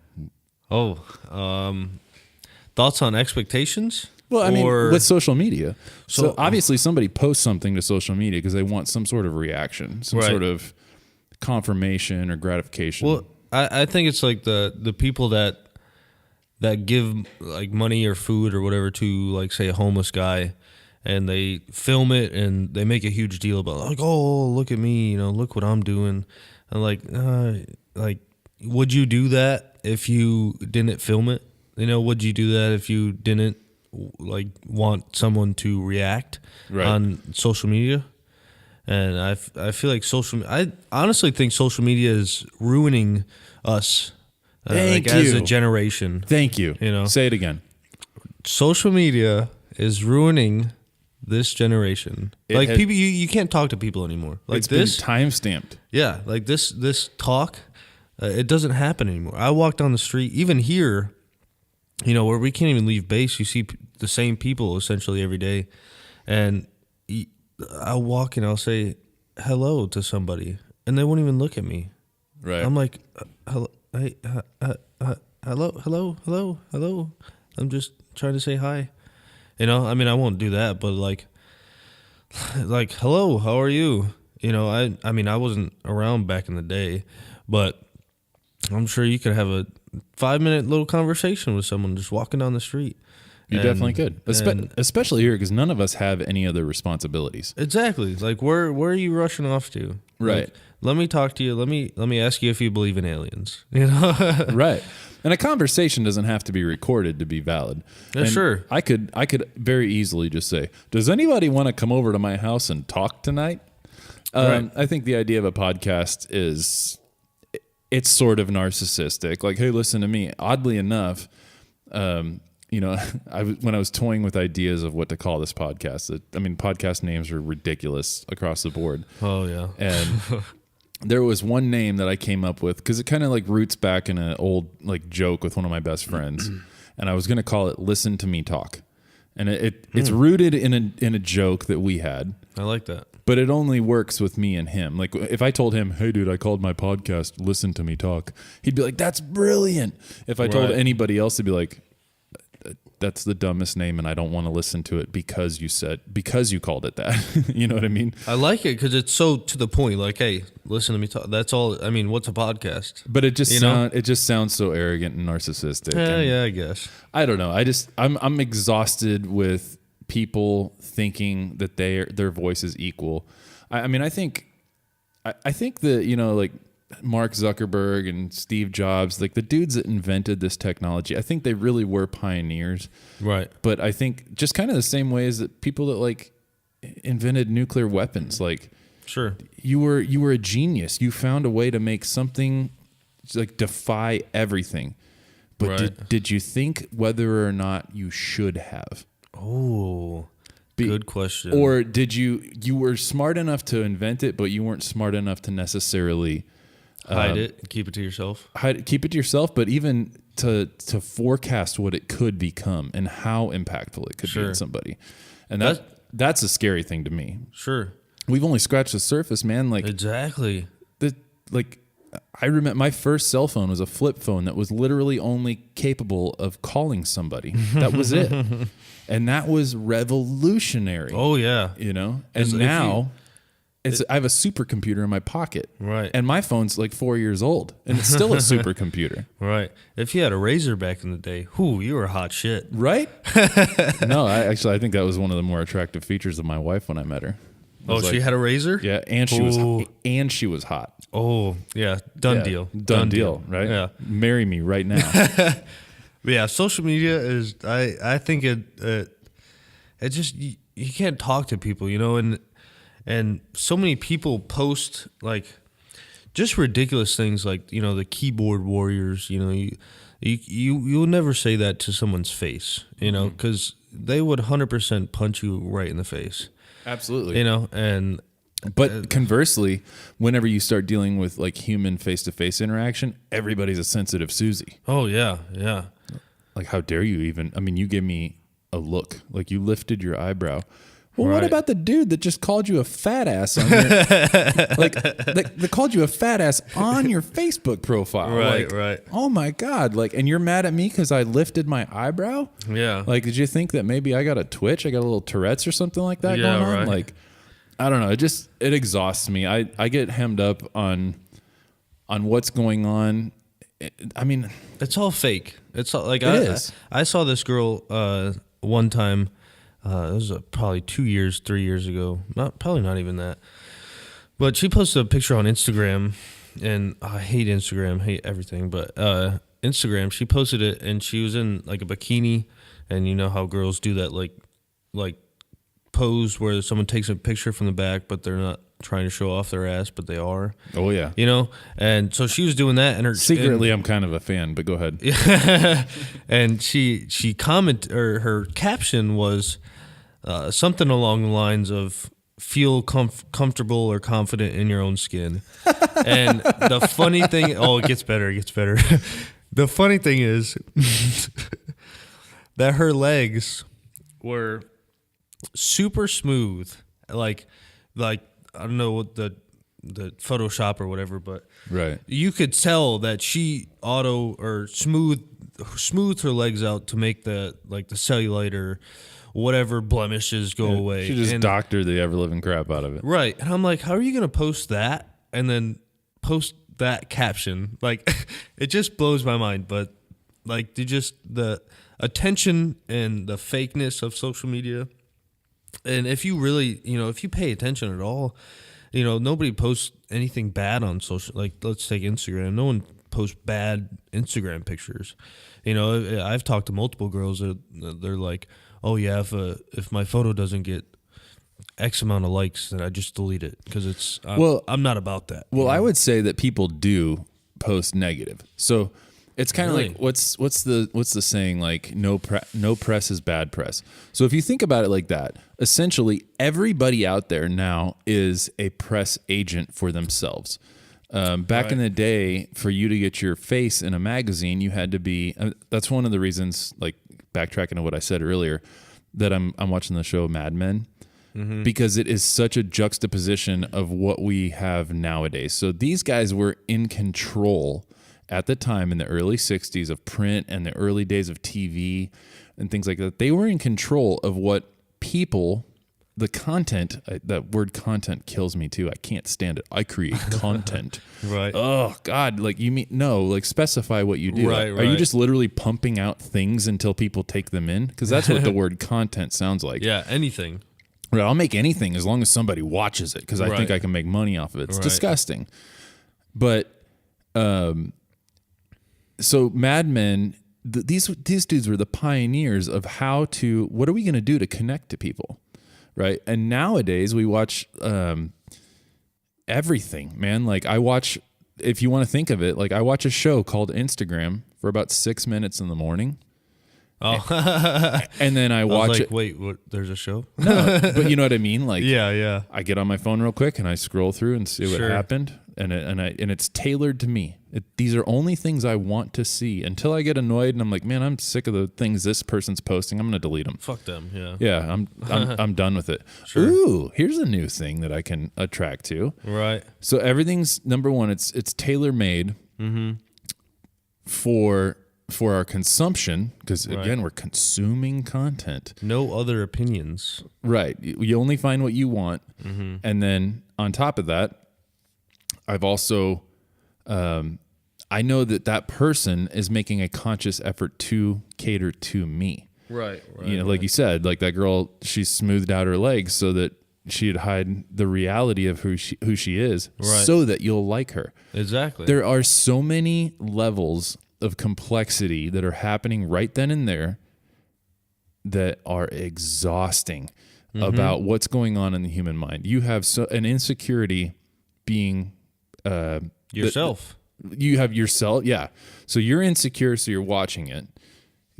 Thoughts on expectations? Well, I mean, with social media. So obviously somebody posts something to social media because they want some sort of reaction, some sort of confirmation or gratification. Well, I think it's like the people that give like money or food or whatever to like say a homeless guy, and they film it and they make a huge deal about like, oh, look at me, look what I'm doing. And like, would you do that if you didn't film it? Would you do that if you didn't like want someone to react on social media? And I feel like I honestly think social media is ruining us as a generation. Thank you. Say it again. Social media is ruining this generation. People, you can't talk to people anymore. Like it's this, been time-stamped. Yeah, like this talk, it doesn't happen anymore. I walk down the street, even here, where we can't even leave base. You see the same people essentially every day, and I'll walk and I'll say hello to somebody, and they won't even look at me. Right. I'm like, hello, hey, hello. I'm just trying to say hi. I mean, I won't do that, but like, hello, how are you? I mean, I wasn't around back in the day, but I'm sure you could have a 5-minute little conversation with someone just walking down the street. You definitely could, especially here because none of us have any other responsibilities. Exactly. Like, where are you rushing off to? Right. Like, let me talk to you. Let me ask you if you believe in aliens. Right. And a conversation doesn't have to be recorded to be valid. Yeah, sure. I could very easily just say, "Does anybody want to come over to my house and talk tonight?" Right. I think the idea of a podcast it's sort of narcissistic. Like, hey, listen to me. Oddly enough, when I was toying with ideas of what to call this podcast, podcast names are ridiculous across the board. Oh yeah. And there was one name that I came up with because it kind of like roots back in an old like joke with one of my best friends, and I was going to call it "Listen to Me Talk," and it's rooted in a joke that we had. I like that. But it only works with me and him. Like if I told him, "Hey, dude, I called my podcast Listen to Me Talk," he'd be like, "That's brilliant." If I told anybody else, they'd be like, "That's the dumbest name, and I don't want to listen to it because you called it that." You know what I mean? I like it because it's so to the point. Like, hey, listen to me talk. That's all. I mean, what's a podcast? But it just sounds so arrogant and narcissistic. Yeah, I guess. I don't know. I'm exhausted with people thinking that their voice is equal. I think that like Mark Zuckerberg and Steve Jobs, like the dudes that invented this technology, I think they really were pioneers. Right. But I think just kind of the same way as that people that like invented nuclear weapons, like sure, you were a genius. You found a way to make something like defy everything. But did you think whether or not you should have? Oh, good question. Or did you were smart enough to invent it, but you weren't smart enough to necessarily hide it, keep it to yourself. Keep it to yourself, but even to forecast what it could become and how impactful it could be in somebody. And that's a scary thing to me. Sure. We've only scratched the surface, man. Like exactly. I remember my first cell phone was a flip phone that was literally only capable of calling somebody. That was it. And that was revolutionary. Oh, yeah. You know? And now I have a supercomputer in my pocket. Right. And my phone's like 4 years old, and it's still a supercomputer. Right. If you had a Razor back in the day, you were hot shit. Right? No, I think that was one of the more attractive features of my wife when I met her. Oh, she had a Razor? Yeah, and she was hot. Oh, yeah. Done deal. Done deal, right? Yeah. Marry me right now. Yeah, social media is, I think it just, you can't talk to people, you know, and so many people post like just ridiculous things like, you know, the keyboard warriors, you know, you'll never say that to someone's face, you know, because they would 100% punch you right in the face. Absolutely. You know, but conversely, whenever you start dealing with like human face-to-face interaction, everybody's a sensitive Susie. Oh, yeah, yeah. Like, how dare you even? I mean, you give me a look. Like, you lifted your eyebrow. Well, what about the dude that just called you a fat ass on your, like, that called you a fat ass on your Facebook profile? Right, like, right. Oh my God. Like, and you're mad at me because I lifted my eyebrow? Yeah. Like, did you think that maybe I got a twitch? I got a little Tourette's or something like that going on? Right. Like, I don't know. It exhausts me. I get hemmed up on what's going on. I mean, it's all fake. It's all, like, it is. I saw this girl one time. It was probably 3 years ago. Probably not even that. But she posted a picture on Instagram, and I hate Instagram, hate everything. But Instagram, she posted it, and she was in like a bikini, and you know how girls do that like pose where someone takes a picture from the back, but they're not trying to show off their ass, but they are. Oh yeah. You know, and so she was doing that, and secretly, I'm kind of a fan, but go ahead. And she commented, or her caption was something along the lines of "feel comfortable or confident in your own skin." And the funny thing, it gets better. The funny thing is that her legs were super smooth, like I don't know what the Photoshop or whatever, but right, you could tell that she smoothed her legs out to make the cellulite or whatever blemishes go away. She just doctored the ever living crap out of it. Right, and I'm like, how are you gonna post that and then post that caption? Like, it just blows my mind. But like, the attention and the fakeness of social media. And if you really, you know, if you pay attention at all, you know, nobody posts anything bad on social. Like, let's take Instagram. No one posts bad Instagram pictures. You know, I've talked to multiple girls that they're like, oh yeah, if my photo doesn't get X amount of likes, then I just delete it because I'm not about that. Well, I would say that people do post negative. So it's kind of like what's the saying, like no press is bad press. So if you think about it like that, essentially everybody out there now is a press agent for themselves. Back in the day, for you to get your face in a magazine, you had to be. That's one of the reasons, like backtracking to what I said earlier, that I'm watching the show Mad Men. Mm-hmm. Because it is such a juxtaposition of what we have nowadays. So these guys were in control at the time in the early 60s of print and the early days of TV and things like that. They were in control of what people, the content, that word content kills me too. I can't stand it. I create content. Right. Oh God. Like like specify what you do. Right. Are you just literally pumping out things until people take them in? Because that's what the word content sounds like. Yeah. Anything. Right, I'll make anything as long as somebody watches it because I think I can make money off of it. It's disgusting. But so Mad Men, these dudes were the pioneers of what are we going to do to connect to people, right? And nowadays we watch everything, man. Like I watch, if you want to think of it, like I watch a show called Instagram for about 6 minutes in the morning. Oh, and then I watch it. Wait, what? There's a show? No, but you know what I mean? Like, yeah. I get on my phone real quick and I scroll through and see what happened. and it's tailored to me. These are only things I want to see until I get annoyed and I'm like, man, I'm sick of the things this person's posting. I'm going to delete them. Fuck them. Yeah. Yeah. I'm done with it. Sure. Ooh, here's a new thing that I can attract to. Right. So everything's number one. It's tailor made for our consumption, because again, we're consuming content. No other opinions. Right. You only find what you want. And then on top of that, I've also, I know that person is making a conscious effort to cater to me. Right. You know, like you said, like that girl, she smoothed out her legs so that she'd hide the reality of who she is, so that you'll like her. Exactly. There are so many levels of complexity that are happening right then and there that are exhausting about what's going on in the human mind. You have an insecurity being yourself. You have yourself, yeah. So you're insecure, so you're watching it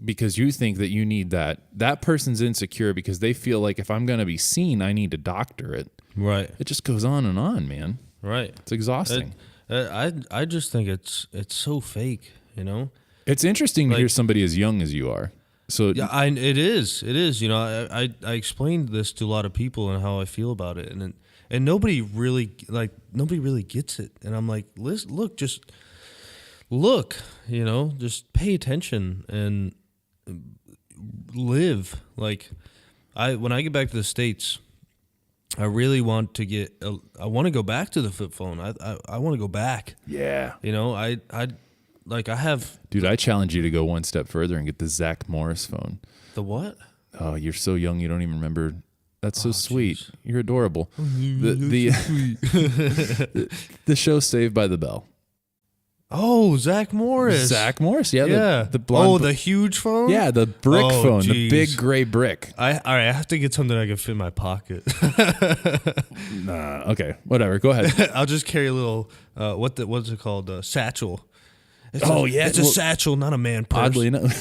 because you think that you need that. That person's insecure because they feel like if I'm going to be seen, I need to doctor it. Right. It just goes on and on, man. Right. It's exhausting. I just think it's so fake, you know? It's interesting to hear somebody as young as you are. So yeah, it is. You know, I explained this to a lot of people and how I feel about it, and nobody really gets it. And I'm like, look, just look, you know, just pay attention and live. Like, when I get back to the States, I really want to I want to go back to the flip phone. I want to go back. Yeah. You know, I have. Dude, I challenge you to go one step further and get the Zach Morris phone. The what? Oh, you're so young, you don't even remember. That's so sweet. Geez. You're adorable. The show Saved by the Bell. Oh, Zach Morris. Zach Morris, yeah. Yeah. The blonde, the huge phone? Yeah, the brick phone, geez. the big gray brick. All right, I have to get something I can fit in my pocket. Nah, okay, whatever. Go ahead. I'll just carry a little, what's it called? Satchel. It's a satchel, not a man purse. Oddly enough,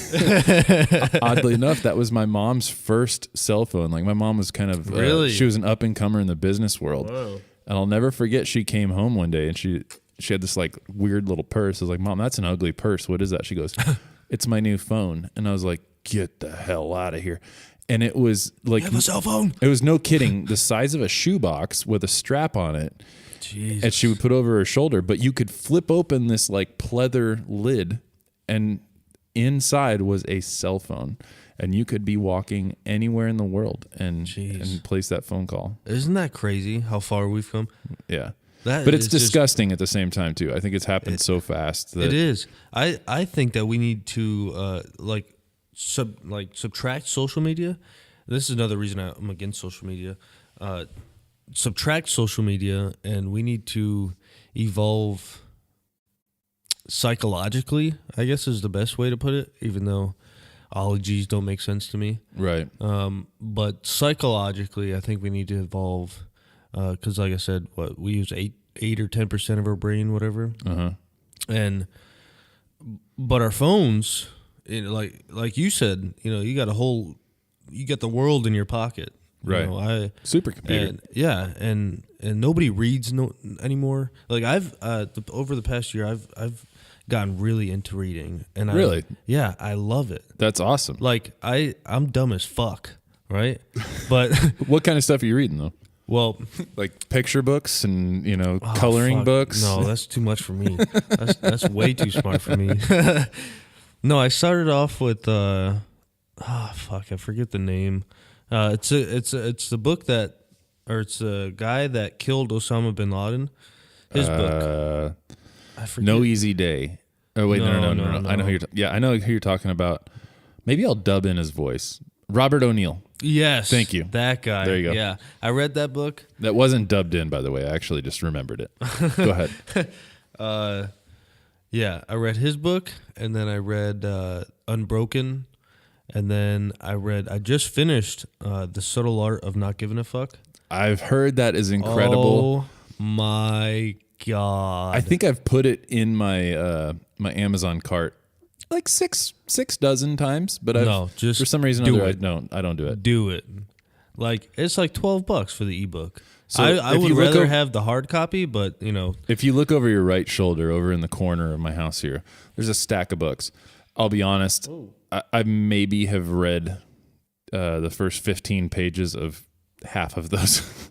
that was my mom's first cell phone. Like my mom was kind of really, she was an up and comer in the business world. Whoa. And I'll never forget. She came home one day and she had this like weird little purse. I was like, Mom, that's an ugly purse. What is that? She goes, it's my new phone. And I was like, get the hell out of here. And it was like, you have a cell phone? It was no kidding. The size of a shoebox with a strap on it. Jesus. And she would put over her shoulder, but you could flip open this like pleather lid and inside was a cell phone. And you could be walking anywhere in the world and place that phone call. Isn't that crazy how far we've come? Yeah. But it's disgusting at the same time too. I think it's happened so fast. That it is. I think that we need to subtract social media. This is another reason I'm against social media. Subtract social media, and we need to evolve psychologically, I guess is the best way to put it, even though ologies don't make sense to me. Right. But psychologically, I think we need to evolve because, like I said, we use 8 or 10% of our brain, whatever. But our phones, like you said, you know, you got the world in your pocket. Right. You know, supercomputer. And nobody reads anymore. Like I've over the past year, I've gotten really into reading, and really, I love it. That's awesome. Like I'm dumb as fuck, right? But what kind of stuff are you reading though? Well, like picture books and coloring books. No, that's too much for me. That's way too smart for me. No, I started off with I forget the name. It's the book it's a guy that killed Osama bin Laden. His book. I forget. No Easy Day. Oh wait, no. I know who I know who you're talking about. Maybe I'll dub in his voice. Robert O'Neill. Yes. Thank you. That guy. There you go. Yeah. I read that book. That wasn't dubbed in, by the way. I actually just remembered it. Go ahead. Yeah, I read his book, and then I read Unbroken, and then I just finished The Subtle Art of Not Giving a Fuck. I've heard that is incredible. Oh my God. I think I've put it in my my Amazon cart like six dozen times, but for some reason or other, I don't do it. Do it. Like it's like $12 for the ebook. So I would rather have the hard copy, but if you look over your right shoulder, over in the corner of my house here, there's a stack of books. I'll be honest, I maybe have read the first 15 pages of half of those.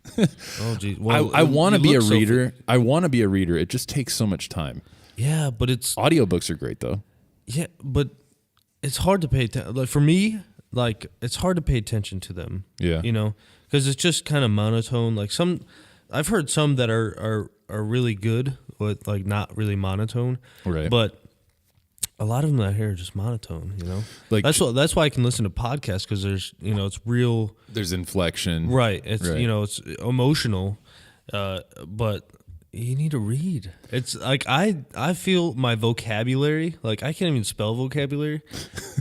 Oh, geez. Well, I want to be a reader. I want to be a reader. It just takes so much time. Yeah, but audiobooks are great though. Yeah, but it's hard to pay attention. Like for me, like it's hard to pay attention to them. Yeah, because it's just kind of monotone. Like I've heard some that are really good, but like not really monotone. Right. But a lot of them out here are just monotone. Like that's why I can listen to podcasts, because there's it's real. There's inflection. Right. It's it's emotional, but you need to read. It's like I feel my vocabulary, like I can't even spell vocabulary,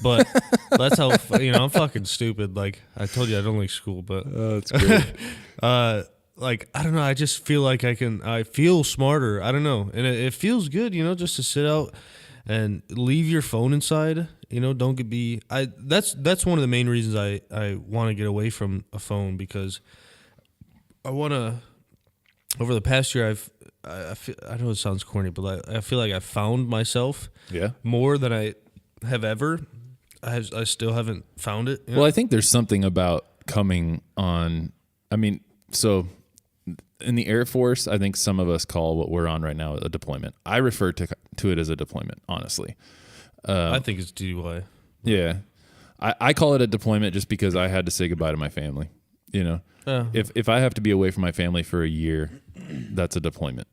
but that's how I'm fucking stupid. Like I told you I don't like school, but that's great. Like I don't know, I just feel like I feel smarter. I don't know, and it feels good, just to sit out and leave your phone inside. That's one of the main reasons I want to get away from a phone, because I want to. Over the past year, I know it sounds corny, but I feel like I found myself more than I have ever. I still haven't found it. Well, I think there's something about coming on. I mean, so in the Air Force, I think some of us call what we're on right now a deployment. I refer to it as a deployment, honestly. I think it's DUI. Yeah. I call it a deployment just because I had to say goodbye to my family, If I have to be away from my family for a year, that's a deployment.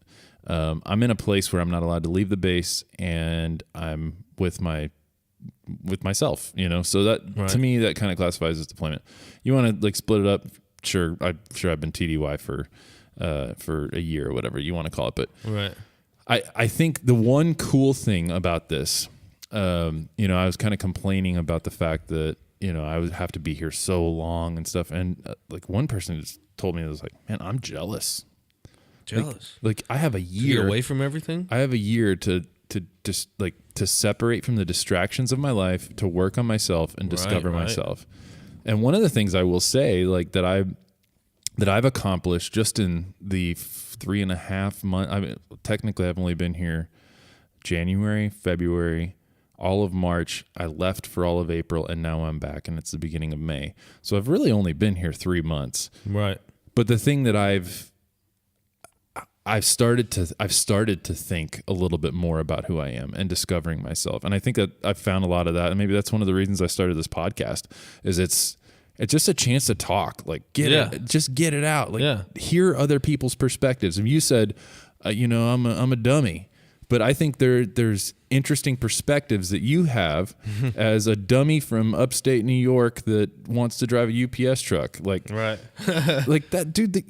I'm in a place where I'm not allowed to leave the base, and I'm with myself. So that to me, that kind of classifies as deployment. You want to like split it up? Sure, I've been TDY for a year or whatever you want to call it. But right. I think the one cool thing about this, I was kind of complaining about the fact that I would have to be here so long and stuff. And like one person just told me, it was like, man, I'm jealous. Like I have a year to get away from everything. I have a year to just like to separate from the distractions of my life, to work on myself and discover myself. And one of the things I will say, like that I've accomplished just in the 3.5 months. I mean, technically I've only been here January, February, all of March. I left for all of April, and now I'm back, and it's the beginning of May. So I've really only been here 3 months. Right. But the thing that I've started to think a little bit more about who I am and discovering myself. And I think that I've found a lot of that. And maybe that's one of the reasons I started this podcast, is it's just a chance to talk, like just get it out. Like hear other people's perspectives. And you said, I'm a dummy. But I think there's interesting perspectives that you have as a dummy from upstate New York that wants to drive a UPS truck. Like, right. like that dude,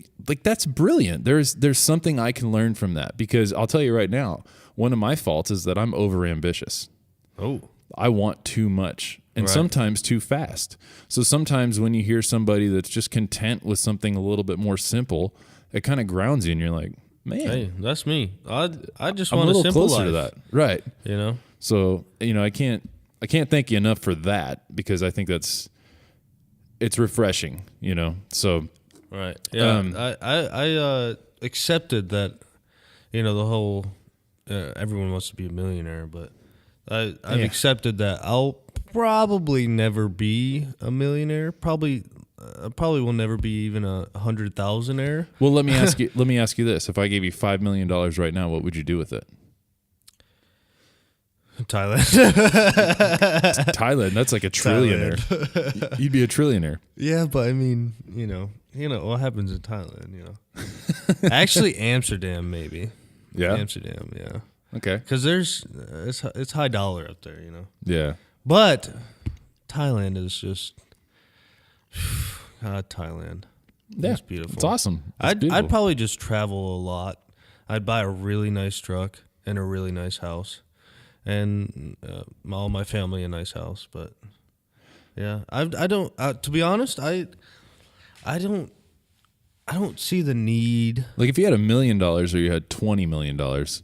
that's brilliant. There's something I can learn from that, because I'll tell you right now, one of my faults is that I'm overambitious. Oh. I want too much, and sometimes too fast. So sometimes when you hear somebody that's just content with something a little bit more simple, it kind of grounds you, and you're like, man, hey, that's me. I just I'm want a little simple closer life. to that, right? So I can't thank you enough for that, because I think it's refreshing. So right, yeah. I accepted that. The whole everyone wants to be a millionaire, but I've accepted that I'll probably never be a millionaire. Probably will never be even 100,000-aire. Well, let me ask you this: if I gave you $5 million right now, what would you do with it? Thailand. Thailand. That's like a trillionaire. You'd be a trillionaire. Yeah, but I mean, what happens in Thailand? Actually, Amsterdam maybe. Yeah, Amsterdam. Yeah. Okay. Because it's high dollar up there. Yeah. But Thailand is just. Thailand. Yeah, it's beautiful. It's awesome. I'd probably just travel a lot. I'd buy a really nice truck and a really nice house, and all my family a nice house. But yeah, I don't. To be honest, I don't see the need. Like if you had $1 million or you had $20 million,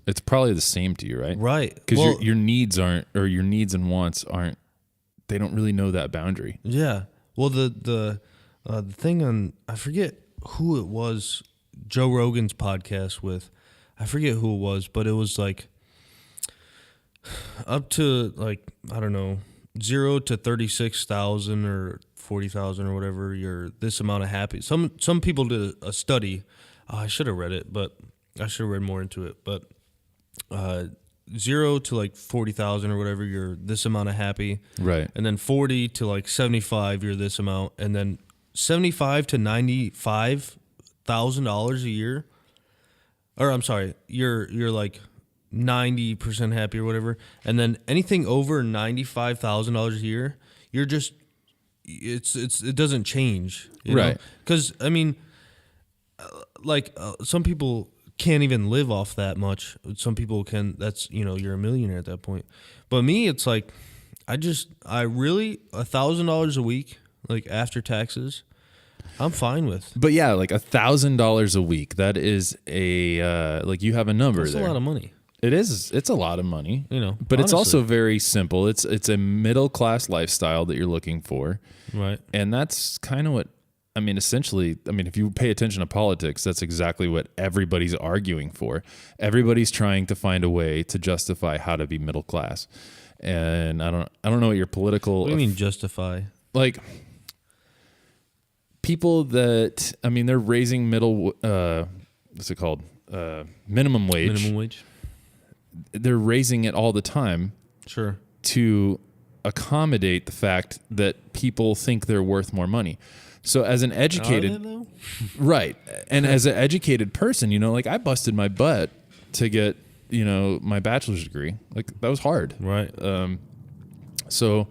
it's probably the same to you, right? Right. Because your needs and wants aren't. They don't really know that boundary. Yeah. Well, the thing on, I forget who it was Joe Rogan's podcast with, I forget who it was, but it was like up to like, I don't know, 0 to 36,000 or 40,000 or whatever. You're this amount of happy. Some people did a study. I should have read it, but I should have read more into it. But 0 to like 40,000 or whatever, you're this amount of happy. Right. And then 40 to like 75, you're this amount. And then 75 to $95,000 a year. Or I'm sorry, you're like 90% happy or whatever. And then anything over $95,000 a year, you're just it doesn't change, right? Because I mean, some people can't even live off that much. Some people can. That's you're a millionaire at that point. But me, it's like I really $1,000 a week, like after taxes, I'm fine with. But yeah, like $1,000 a week. That is a like you have a number. That's there. a lot of money. It is. It's a lot of money. But honestly, it's also very simple. It's a middle class lifestyle that you're looking for, right? And that's kind of what I mean. Essentially, I mean, if you pay attention to politics, that's exactly what everybody's arguing for. Everybody's trying to find a way to justify how to be middle class. And I don't know what your political. What do you mean justify? Like people that they're raising what's it called? Minimum wage. Minimum wage. They're raising it all the time. Sure. To accommodate the fact that people think they're worth more money. So as an educated, right. And as an educated person, like I busted my butt to get, my bachelor's degree. Like that was hard. Right. So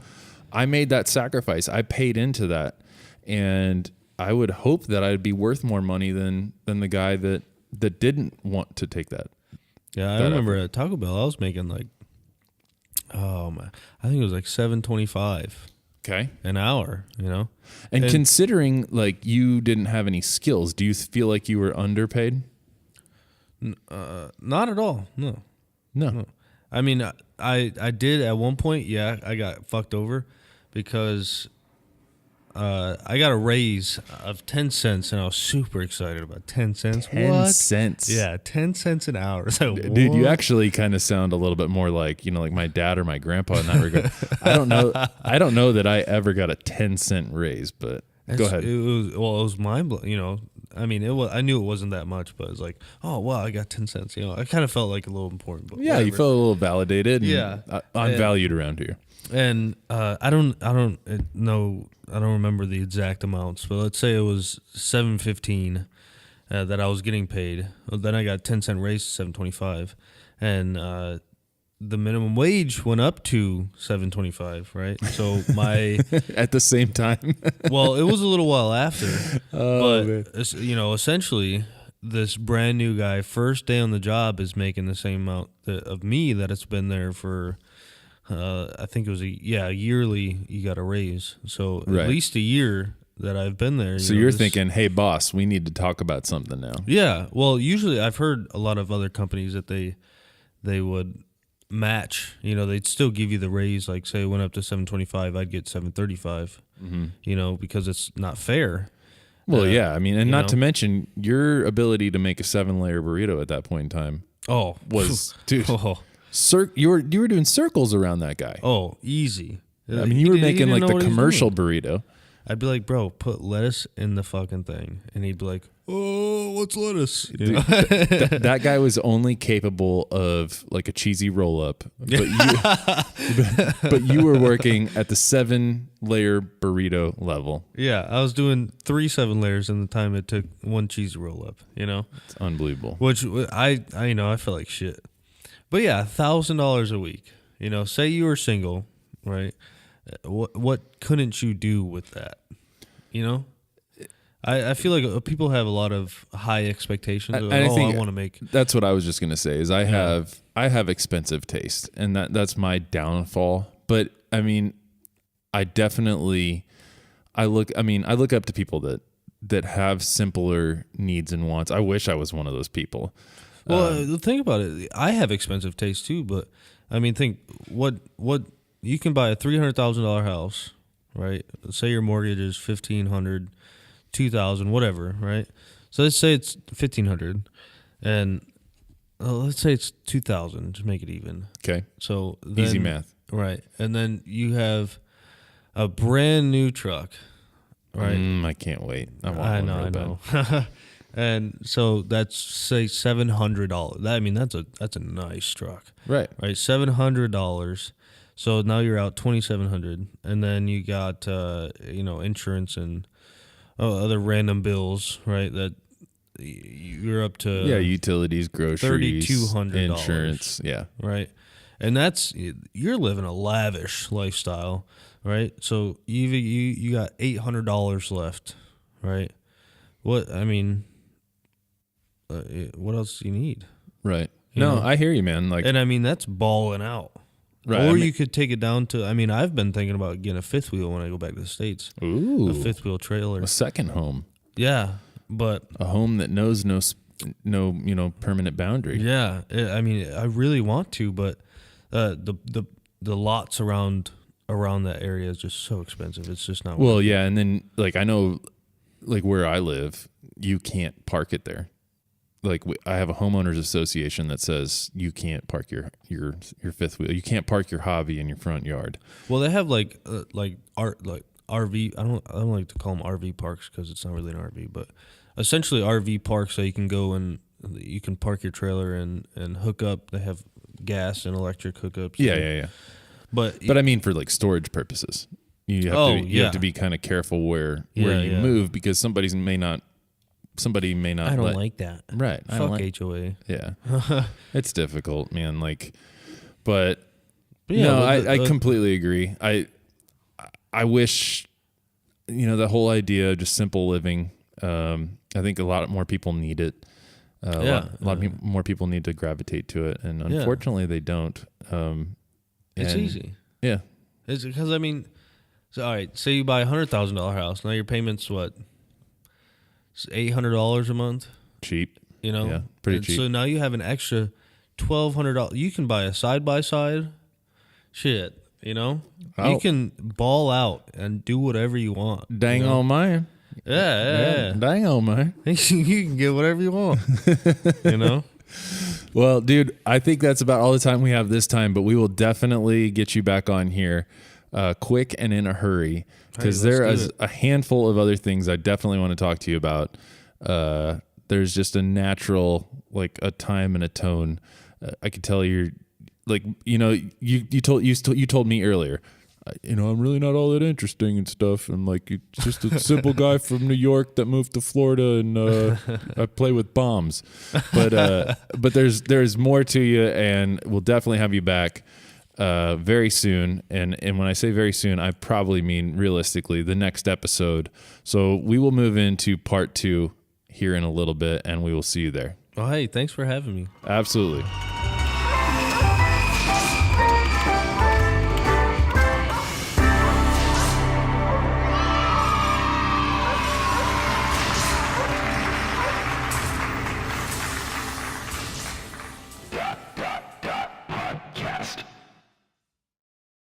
I made that sacrifice. I paid into that. And I would hope that I'd be worth more money than the guy that didn't want to take that. Yeah, I remember at Taco Bell, I was making like, I think it was like $7.25. Okay. An hour, And considering like you didn't have any skills, do you feel like you were underpaid? Not at all. No. I mean, I did at one point. Yeah, I got fucked over because I got a raise of 10 cents, and I was super excited about 10 cents. 10 cents? Yeah, 10 cents an hour. So, dude, you actually kind of sound a little bit more like, like my dad or my grandpa in that regard. I don't know that I ever got a 10-cent raise, but go ahead. It was mind-blowing, I mean, I knew it wasn't that much, but it was like, oh, wow, I got 10 cents. I kind of felt like a little important. But yeah, whatever. You felt a little validated. And yeah. I'm valued around here. And I don't know. I don't remember the exact amounts, but let's say it was $7.15 that I was getting paid. Well, then I got 10-cent raise to $7.25, and the minimum wage went up to $7.25. Right, so my at the same time. Well, it was a little while after, but man. Essentially, this brand new guy, first day on the job, is making the same amount of me that it's been there for. I think it was yearly you got a raise. So at least a year that I've been there. So you're thinking, hey, boss, we need to talk about something now. Yeah. Well, usually I've heard a lot of other companies that they would match. They'd still give you the raise. Like say it went up to $7.25, I'd get $7.35. Mm-hmm. Because it's not fair. Well, yeah. I mean, and not to mention your ability to make a 7-layer burrito at that point in time. Oh, was dude. Oh. You were doing circles around that guy. Oh, easy. I mean, you were making like the commercial burrito. I'd be like, bro, put lettuce in the fucking thing. And he'd be like, oh, what's lettuce? Dude, that guy was only capable of like a cheesy roll-up. But you were working at the 7-layer burrito level. Yeah, I was doing 3 7 layers in the time it took 1 cheesy roll-up, It's unbelievable. Which I felt like shit. But yeah, $1,000 a week. Say you were single, right? What couldn't you do with that? I feel like people have a lot of high expectations. I want to make. That's what I was just gonna say. Is I have expensive taste, and that's my downfall. But I mean, I look up to people that have simpler needs and wants. I wish I was one of those people. Well, think about it. I have expensive taste too, but I mean, think what you can buy a $300,000 house, right? Say your mortgage is $1,500, $2,000, whatever, right? So let's say it's 1,500, and let's say it's 2,000 to make it even. Okay. So then, Easy math. Right, and then you have a brand new truck. Right. I can't wait. I know. And so that's say $700. I mean, that's a nice truck. Right. Right. $700. So now you're out $2,700, and then you got insurance and other random bills. Right. That you're up to utilities, groceries, $3,200 insurance. Yeah. Right. And you're living a lavish lifestyle. Right, so you got $800 left, right? What else do you need? Right. I hear you, man. Like, and I mean that's balling out. Right. Or you could take it down to. I mean, I've been thinking about getting a fifth wheel when I go back to the States. Ooh, a fifth wheel trailer, a second home. Yeah, but a home that knows no permanent boundary. Yeah, I mean, I really want to, but the lots around that area is just so expensive. It's just not. Well, yeah, and then like I know, like where I live, you can't park it there. Like I have a homeowners association that says you can't park your fifth wheel. You can't park your hobby in your front yard. Well, they have like RV. I don't like to call them RV parks because it's not really an RV, but essentially RV parks. So you can go and you can park your trailer and hook up. They have gas and electric hookups. Yeah. But I mean, for like storage purposes, you have to be kind of careful where you move because somebody may not. I don't like that. Right. Fuck HOA. Yeah. It's difficult, man. Like, but yeah, no, I completely agree. I wish, the whole idea of just simple living. I think a lot more people need it. A lot more people need to gravitate to it, and unfortunately, they don't. It's easy. Yeah. It's because all right. Say you buy $100,000 house. Now your payment's what? It's $800 a month. Cheap. Yeah, pretty cheap. So now you have an extra $1,200. You can buy a side by side. Shit, you can ball out and do whatever you want. Dang on mine. Yeah. Dang on mine. You can get whatever you want. Well, dude, I think that's about all the time we have this time, but we will definitely get you back on here quick and in a hurry because there is a handful of other things I definitely want to talk to you about. There's just a natural, like a time and a tone. I could tell you're like, you told me earlier, I'm really not all that interesting and stuff. I'm like, you're just a simple guy from New York that moved to Florida and I play with bombs. But there's more to you, and we'll definitely have you back very soon. And when I say very soon, I probably mean realistically the next episode. So we will move into part 2 here in a little bit, and we will see you there. Oh, hey, thanks for having me. Absolutely.